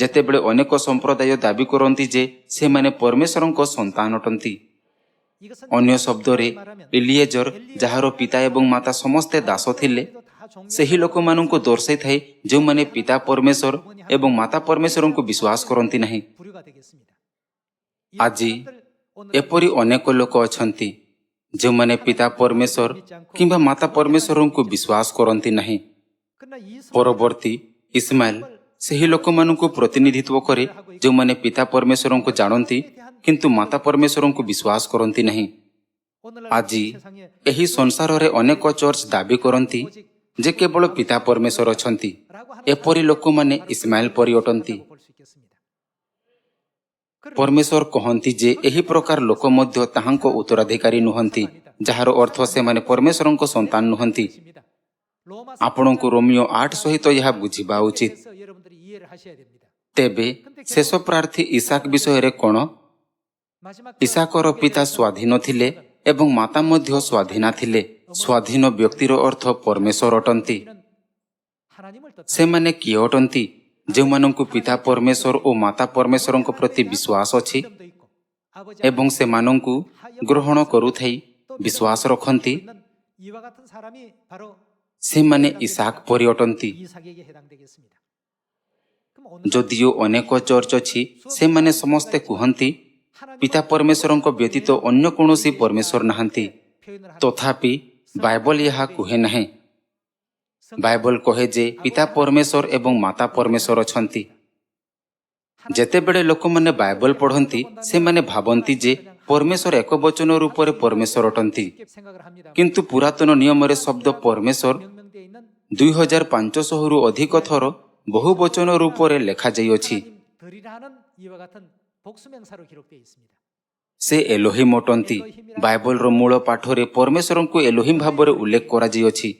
ଯେତେବେଳେ ଅନେକ ସମ୍ପ୍ରଦାୟ ଦାବି କରନ୍ତି ଯେ ସେମାନେ ପରମେଶ୍ୱରଙ୍କ ସନ୍ତାନ ଅଟନ୍ତି, ଅନ୍ୟ ଶବ୍ଦରେ ଏଲିଏଜର, ଯାହାର ପିତା ଏବଂ ମାତା ସମସ୍ତେ ଦାସ ଥିଲେ, ସେହି ଲୋକମାନଙ୍କୁ ଦର୍ଶାଇଥାଏ ଯେଉଁମାନେ ପିତା ପରମେଶ୍ୱର ଏବଂ ମାତା ପରମେଶ୍ୱରଙ୍କୁ ବିଶ୍ୱାସ କରନ୍ତି ନାହିଁ। ଆଜି ଏପରି ଅନେକ ଲୋକ ଅଛନ୍ତି ଯେଉଁମାନେ ପିତା ପରମେଶ୍ୱର କିମ୍ବା ମାତା ପରମେଶ୍ୱରଙ୍କୁ ବିଶ୍ୱାସ କରନ୍ତି ନାହିଁ। ପରବର୍ତ୍ତୀ ଇସମାଏଲ ସେହି ଲୋକମାନଙ୍କୁ ପ୍ରତିନିଧିତ୍ୱ କରେ ଯେଉଁମାନେ ପିତା ପରମେଶ୍ୱରଙ୍କୁ ଜାଣନ୍ତି କିନ୍ତୁ ମାତା ପରମେଶ୍ୱରଙ୍କୁ ବିଶ୍ୱାସ କରନ୍ତି ନାହିଁ। ଆଜି ଏହି ସଂସାରରେ ଅନେକ ଚର୍ଚ୍ଚ ଦାବି କରନ୍ତି ଯେ କେବଳ ପିତା ପରମେଶ୍ୱର ଅଛନ୍ତି। ଏପରି ଲୋକମାନେ ଇସମାଏଲ ପରି ଅଟନ୍ତି। ପରମେଶ୍ୱର କହନ୍ତି ଯେ ଏହି ପ୍ରକାର ଲୋକ ମଧ୍ୟ ତାହାଙ୍କ ଉତ୍ତରାଧିକାରୀ ନୁହନ୍ତି। ଯାହାର ଅର୍ଥ ସେମାନେ ପରମେଶ୍ୱରଙ୍କ ସନ୍ତାନ ନୁହନ୍ତି। ଆପଣଙ୍କୁ ରୋମିଓ 8 ସହିତ ଏହା ବୁଝିବା ଉଚିତ। ତେବେ ଶେଷ ପ୍ରାର୍ଥୀ ଇସାକ ବିଷୟରେ କ'ଣ? ଇସାକର ପିତା ସ୍ୱାଧୀନ ଥିଲେ ଏବଂ ମାତା ମଧ୍ୟ ସ୍ୱାଧୀନା ଥିଲେ। ସ୍ୱାଧୀନ ବ୍ୟକ୍ତିର ଅର୍ଥ ପରମେଶ୍ୱର ଅଟନ୍ତି। ସେମାନେ କିଏ ଅଟନ୍ତି? ଯେଉଁମାନଙ୍କୁ ପିତା ପରମେଶ୍ୱର ଓ ମାତା ପରମେଶ୍ୱରଙ୍କ ପ୍ରତି ବିଶ୍ୱାସ ଅଛି ଏବଂ ସେମାନଙ୍କୁ ଗ୍ରହଣ କରୁଥାଇ ବିଶ୍ୱାସ ରଖନ୍ତି, ସେମାନେ ଇସାକ ପରି ଅଟନ୍ତି। ଯଦିଓ ଅନେକ ଚର୍ଚ୍ଚ ଅଛି, ସେମାନେ ସମସ୍ତେ କୁହନ୍ତି ପିତା ପରମେଶ୍ୱରଙ୍କ ବ୍ୟତୀତ ଅନ୍ୟ କୌଣସି ପରମେଶ୍ୱର ନାହାନ୍ତି। ତଥାପି ବାଇବଲ ଏହା କୁହେ ନାହିଁ। ବାଇବଲ କହେ ଯେ ପିତା ପରମେଶ୍ୱର ଏବଂ ମାତା ପରମେଶ୍ୱର ଅଛନ୍ତି। ଯେତେବେଳେ ଲୋକମାନେ ବାଇବଲ ପଢ଼ନ୍ତି, ସେମାନେ ଭାବନ୍ତି ଯେ ପରମେଶ୍ୱର ଏକବଚନ ରୂପରେ ପରମେଶ୍ୱର ଅଟନ୍ତି। କିନ୍ତୁ ପୁରାତନ ନିୟମରେ ଶବ୍ଦ ପରମେଶ୍ୱର 2500ରୁ ଅଧିକ ଥର ବହୁବଚନ ରୂପରେ ଲେଖାଯାଇଅଛି। ସେ ଏଲୋହିମ୍ ଅଟନ୍ତି। ବାଇବଲର ମୂଳ ପାଠରେ ପରମେଶ୍ୱରଙ୍କୁ ଏଲୋହିମ୍ ଭାବରେ ଉଲ୍ଲେଖ କରାଯାଇଅଛି।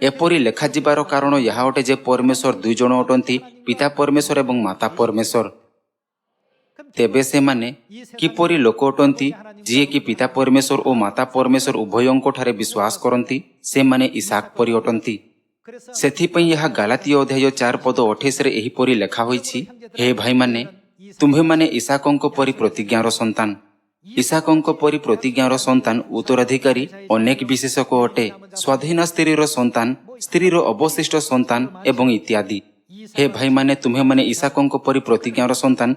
ଏପରି ଲେଖାଯିବାର କାରଣ ଏହା ଅଟେ ଯେ ପରମେଶ୍ୱର ଦୁଇ ଜଣ ଅଟନ୍ତି, ପିତା ପରମେଶ୍ୱର ଏବଂ ମାତା ପରମେଶ୍ୱର। ତେବେ ସେମାନେ କିପରି ଲୋକ ଅଟନ୍ତି ଯିଏକି ପିତା ପରମେଶ୍ୱର ଓ ମାତା ପରମେଶ୍ୱର ଉଭୟଙ୍କଠାରେ ବିଶ୍ୱାସ କରନ୍ତି? ସେମାନେ ଇସାକ ପରି ଅଟନ୍ତି। ସେଥିପାଇଁ ଏହା ଗାଲାତୀୟ ଅଧ୍ୟାୟ 4:28ରେ ଏହିପରି ଲେଖା ହୋଇଛି, ହେ ଭାଇମାନେ, ତୁମ୍ଭେମାନେ ଇସାକଙ୍କ ପରି ପ୍ରତିଜ୍ଞାର ସନ୍ତାନ। ଇସାକଙ୍କ ପରି ପ୍ରତିଜ୍ଞାର ସନ୍ତାନ ଉତ୍ତରାଧିକାରୀ ଅନେକ ବିଶେଷକ ଅଟେ, ସ୍ୱାଧୀନା ସ୍ତ୍ରୀର ସନ୍ତାନ, ସ୍ତ୍ରୀର ଅବଶିଷ୍ଟ ସନ୍ତାନ ଏବଂ ଇତ୍ୟାଦି। ହେ ଭାଇମାନେ, ତୁମ୍ଭେମାନେ ଇସାକଙ୍କ ପରି ପ୍ରତିଜ୍ଞାର ସନ୍ତାନ।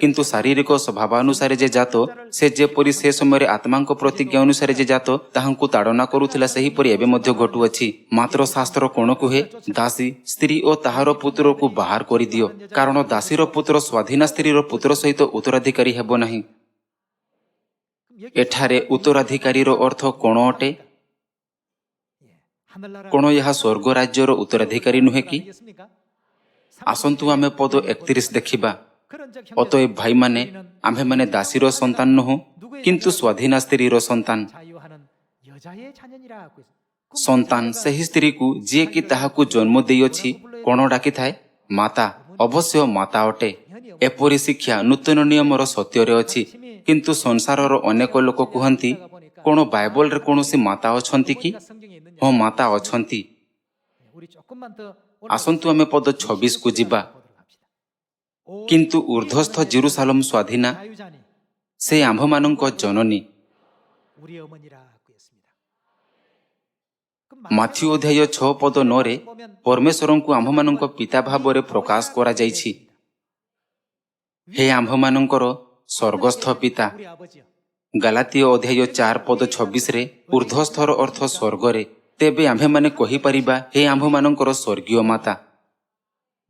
କିନ୍ତୁ ଶାରୀରିକ ସ୍ୱଭାବାନୁସାରେ ଯେ ଜାତ, ସେ ଯେପରି ସେ ସମୟରେ ଆତ୍ମାଙ୍କ ପ୍ରତିଜ୍ଞା ଅନୁସାରେ ଯେ ଜାତ ତାହାଙ୍କୁ ତାଡ଼ନା କରୁଥିଲା, ସେହିପରି ଏବେ ମଧ୍ୟ ଘଟୁଅଛି। ମାତ୍ର ଶାସ୍ତ୍ର କ'ଣ କୁହେ? ଦାସୀ ସ୍ତ୍ରୀ ଓ ତାହାର ପୁତ୍ରକୁ ବାହାର କରିଦିଅ, କାରଣ ଦାସୀର ପୁତ୍ର ସ୍ୱାଧୀନା ସ୍ତ୍ରୀର ପୁତ୍ର ସହିତ ଉତ୍ତରାଧିକାରୀ ହେବ ନାହିଁ। ଏଠାରେ ଉତ୍ତରାଧିକାରୀର ଅର୍ଥ କ'ଣ ଅଟେ? କ'ଣ ଏହା ସ୍ୱର୍ଗ ରାଜ୍ୟର ଉତ୍ତରାଧିକାରୀ ନୁହେଁ କି? ଆସନ୍ତୁ ଆମେ ପଦ 31 ଦେଖିବା। ଅତଏବ ଭାଇମାନେ, ଆମ୍ଭେମାନେ ଦାସୀର ସନ୍ତାନ ନୁହଁ, କିନ୍ତୁ ସ୍ୱାଧୀନା ସ୍ତ୍ରୀର ସନ୍ତାନ। ସନ୍ତାନ ସେହି ସ୍ତ୍ରୀକୁ ଯିଏକି ତାହାକୁ ଜନ୍ମ ଦେଇଅଛି କ'ଣ ଡାକିଥାଏ? ମାତା। ଅବଶ୍ୟ ମାତା ଅଟେ। ଏପରି ଶିକ୍ଷା ନୂତନ ନିୟମର ସତ୍ୟରେ ଅଛି। କିନ୍ତୁ ସଂସାରର ଅନେକ ଲୋକ କୁହନ୍ତି, କ'ଣ ବାଇବଲରେ କୌଣସି ମାତା ଅଛନ୍ତି କି? ହଁ, ମାତା ଅଛନ୍ତି। ଆସନ୍ତୁ ଆମେ ପଦ 26କୁ ଯିବା। କିନ୍ତୁ ଉର୍ଦ୍ଧ୍ୱସ୍ଥ ଜେରୁସାଲେମ ସ୍ୱାଧୀନା, ସେ ଆମ୍ଭମାନଙ୍କ ଜନନୀ। ମାଥ୍ୟୁ ଅଧ୍ୟାୟ 6:9ରେ ପରମେଶ୍ୱରଙ୍କୁ ଆମ୍ଭମାନଙ୍କ ପିତା ଭାବରେ ପ୍ରକାଶ କରାଯାଇଛି। ହେ ଆମ୍ଭମାନଙ୍କର ସ୍ୱର୍ଗସ୍ଥ ପିତା। ଗାଲାତୀୟ ଅଧ୍ୟାୟ 4:26ରେ ଉର୍ଦ୍ଧ୍ୱସ୍ଥର ଅର୍ଥ ସ୍ୱର୍ଗରେ। ତେବେ ଆମ୍ଭେମାନେ କହିପାରିବା, ହେ ଆମ୍ଭମାନଙ୍କର ସ୍ୱର୍ଗୀୟ ମାତା।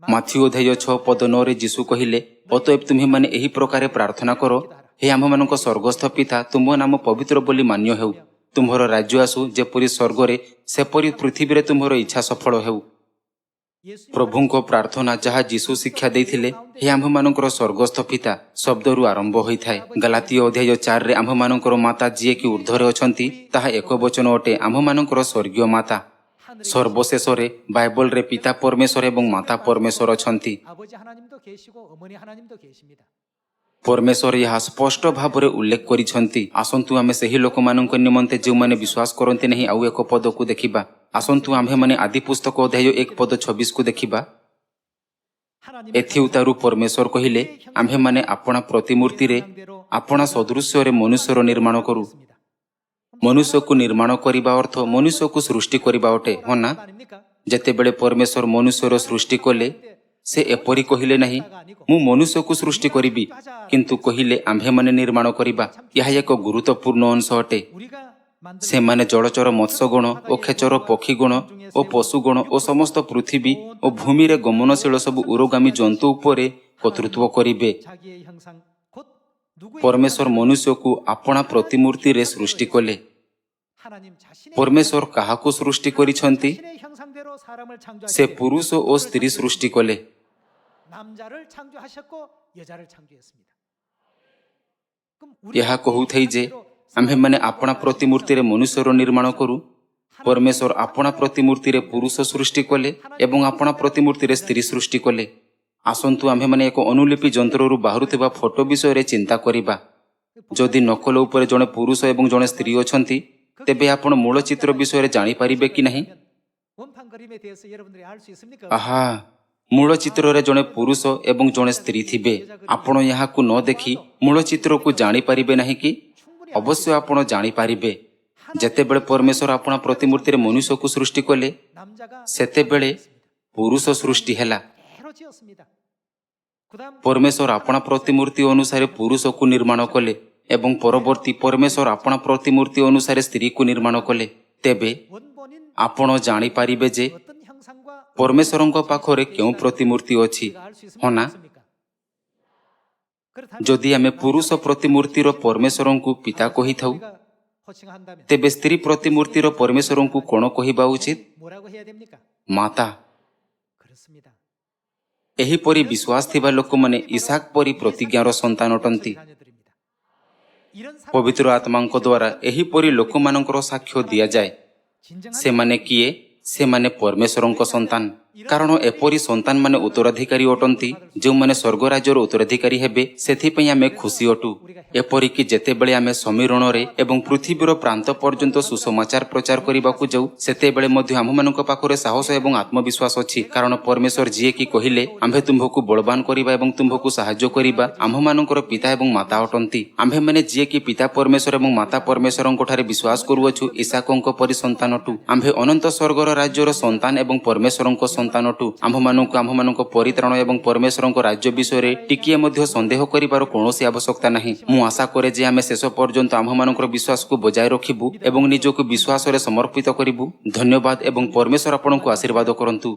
ମାଥ୍ୟୁ ଅଧ୍ୟାୟ 6:9ରେ ଯୀଶୁ କହିଲେ, ଅତଏବ ତୁମ୍ଭେମାନେ ଏହି ପ୍ରକାରେ ପ୍ରାର୍ଥନା କର, ହେ ଆମ୍ଭମାନଙ୍କ ସ୍ୱର୍ଗସ୍ଥ ପିତା, ତୁମ୍ଭ ନାମ ପବିତ୍ର ବୋଲି ମାନ୍ୟ ହେଉ। ତୁମ୍ଭର ରାଜ୍ୟ ଆସୁ, ଯେପରି ସ୍ୱର୍ଗରେ ସେପରି ପୃଥିବୀରେ ତୁମ୍ଭର ଇଚ୍ଛା ସଫଳ ହେଉ। ପ୍ରଭୁଙ୍କ ପ୍ରାର୍ଥନା ଯାହା ଯୀଶୁ ଶିକ୍ଷା ଦେଇଥିଲେ, ହେ ଆମ୍ଭମାନଙ୍କର ସ୍ୱର୍ଗସ୍ଥ ପିତା ଶବ୍ଦରୁ ଆରମ୍ଭ ହୋଇଥାଏ। ଗାଲାତୀୟ ଅଧ୍ୟାୟ 4ରେ ଆମ୍ଭମାନଙ୍କର ମାତା ଯିଏକି ଉର୍ଦ୍ଧ୍ୱରେ ଅଛନ୍ତି, ତାହା ଏକବଚନ ଅଟେ, ଆମ୍ଭମାନଙ୍କର ସ୍ୱର୍ଗୀୟ ମାତା। ସର୍ବଶେଷରେ ବାଇବଲରେ ପିତା ପରମେଶ୍ୱର ଏବଂ ମାତା ପରମେଶ୍ୱର ଅଛନ୍ତି। ପରମେଶ୍ୱର ଏହା ସ୍ପଷ୍ଟ ଭାବରେ ଉଲ୍ଲେଖ କରିଛନ୍ତି। ଆସନ୍ତୁ ଆମେ ସେହି ଲୋକମାନଙ୍କ ନିମନ୍ତେ ଯେଉଁମାନେ ବିଶ୍ୱାସ କରନ୍ତି ନାହିଁ ଆଉ ଏକ ପଦକୁ ଦେଖିବା। ଆସନ୍ତୁ ଆମ୍ଭେମାନେ ଆଦି ପୁସ୍ତକ ଅଧ୍ୟାୟ 1:26କୁ ଦେଖିବା। ଏଥିଉତାରୁ ପରମେଶ୍ୱର କହିଲେ, ଆମ୍ଭେମାନେ ଆପଣା ପ୍ରତିମୂର୍ତ୍ତିରେ ଆପଣା ସଦୃଶ୍ୟରେ ମନୁଷ୍ୟର ନିର୍ମାଣ କରୁ। ମନୁଷ୍ୟକୁ ନିର୍ମାଣ କରିବା ଅର୍ଥ ମନୁଷ୍ୟକୁ ସୃଷ୍ଟି କରିବା ଅଟେ, ହଁ ନା? ଯେତେବେଳେ ପରମେଶ୍ୱର ମନୁଷ୍ୟର ସୃଷ୍ଟି କଲେ, ସେ ଏପରି କହିଲେ ନାହିଁ, ମୁଁ ମନୁଷ୍ୟକୁ ସୃଷ୍ଟି କରିବି, କିନ୍ତୁ କହିଲେ ଆମ୍ଭେମାନେ ନିର୍ମାଣ କରିବା। ଏହା ଏକ ଗୁରୁତ୍ୱପୂର୍ଣ୍ଣ ଅଂଶ ଅଟେ। ସେମାନେ ଜଳଚର ମତ୍ସ୍ୟଗଣ ଓ ଖେଚର ପକ୍ଷୀଗଣ ଓ ପଶୁଗଣ ଓ ସମସ୍ତ ପୃଥିବୀ ଓ ଭୂମିରେ ଗମନଶୀଳ ସବୁ ଉରଗାମୀ ଜନ୍ତୁ ଉପରେ କର୍ତ୍ତୃତ୍ୱ କରିବେ। ପରମେଶ୍ୱର ମନୁଷ୍ୟକୁ ଆପଣା ପ୍ରତିମୂର୍ତ୍ତିରେ ସୃଷ୍ଟି କଲେ। ପରମେଶ୍ୱର କାହାକୁ ସୃଷ୍ଟି କରିଛନ୍ତି? ସେ ପୁରୁଷ ଓ ସ୍ତ୍ରୀ ସୃଷ୍ଟି କଲେ। ଏହା କହୁଥାଏ ଯେ आम्भेमाने आपणा प्रतिमूर्ति रे मनुष्यर निर्माण करू। परमेश्वर आपणा प्रतिमूर्ति रे पुरुष सृष्टि कले एवं आपणा प्रतिमूर्ति रे स्त्री सृष्टि कले। आसंतु आम्भेमाने एक अनुलिपि जंत्ररू बाहुरुथिबा फोटो विषय रे चिंता करिबा। जदि नकल उपरे जणे पुरुष एवं जणे स्त्री अछंती तेबे आपण मूल चित्र विषय रे जानि पारिबे कि नहीं? आहा, मूल चित्र रे जणे पुरुष एवं जणे स्त्री थिबे। आपण याहाकु न देखि मूल चित्र को जानि पारिबे नहीं कि? अवश्य आपण जानि पारिबे। जेतेबेले परमेश्वर आपणा प्रतिमूर्ति रे मनुष्य को सृष्टि कले सेतेबेले पुरुष सृष्टि हैला। परमेश्वर आपणा प्रतिमूर्ति अनुसार पुरुष को निर्माण कले एवं परवर्ती परमेश्वर आपणा प्रतिमूर्ति अनुसार स्त्री को निर्माण कले। तेबे आपण जानि पारिबे जे परमेश्वरଙ୍କ पाखरे केउ प्रतिमूर्ति अछि, होना? जदि आमे पुरुष प्रतिमूर्ति रो परमेश्वरଙ୍କୁ पिता कहिथाउ तेबे स्त्री प्रतिमूर्ति रो परमेश्वरଙ୍କୁ कोन कहिबा उचित? माता। एहीपरि विश्वास थिबा लोक माने इसाक परि प्रतिज्ञार संतान अटंती। पवित्र आत्माଙ୍କ द्वारा एहीपरि लोकमानଙ୍କର साक्ष्य दिया जाए। से माने किए? से माने परमेश्वरଙ୍କ संतान। कारण एपरि संतान माने उत्तराधिकारी अटंती जो माने स्वर्ग राज्यर उत्तराधिकारी हेबे। सेथिपई आमे खुशी अटु। एपरिकी जेतेबेले आमे समीरण रे एवं पृथ्वीर प्रांत पर्यंत सुसमाचार प्रचार करिबाकु जाऊ सेतेबेले मध्ये आममानଙ୍କ पाखरे साहस एवं आत्मविश्वास अछि। कारण परमेश्वर जिए कि कहिले आम्भे तुम्भकु बलवान करिबा एवं तुम्भकु सहाय्य करिबा आममानଙ୍କର पिता एवं माता अटंती। आम्भे माने जिए कि पिता परमेश्वर एवं माता परमेश्वरଙ୍କ ठारे विश्वास करूअछु इसाकଙ୍କ परि संतान अटु। आम्भे अनंत स्वर्गर राज्यर संतान एवं परमेश्वरଙ୍କ संतान अटु। आममानଙ୍କୁ परित्राण एवं परमेश्वरଙ୍କ राज्य विषय रे टिकिए मध्ये संदेह करिबार कोनोसी आवश्यकता नाही। मु आशा करे जे आमे शेष पर्यंत आममानଙ୍କର विश्वास को बजाय रखिबु एवं निजको विश्वास रे समर्पित करिबु। धन्यवाद एवं परमेश्वर आपनଙ୍କୁ आशीर्वाद करंतु।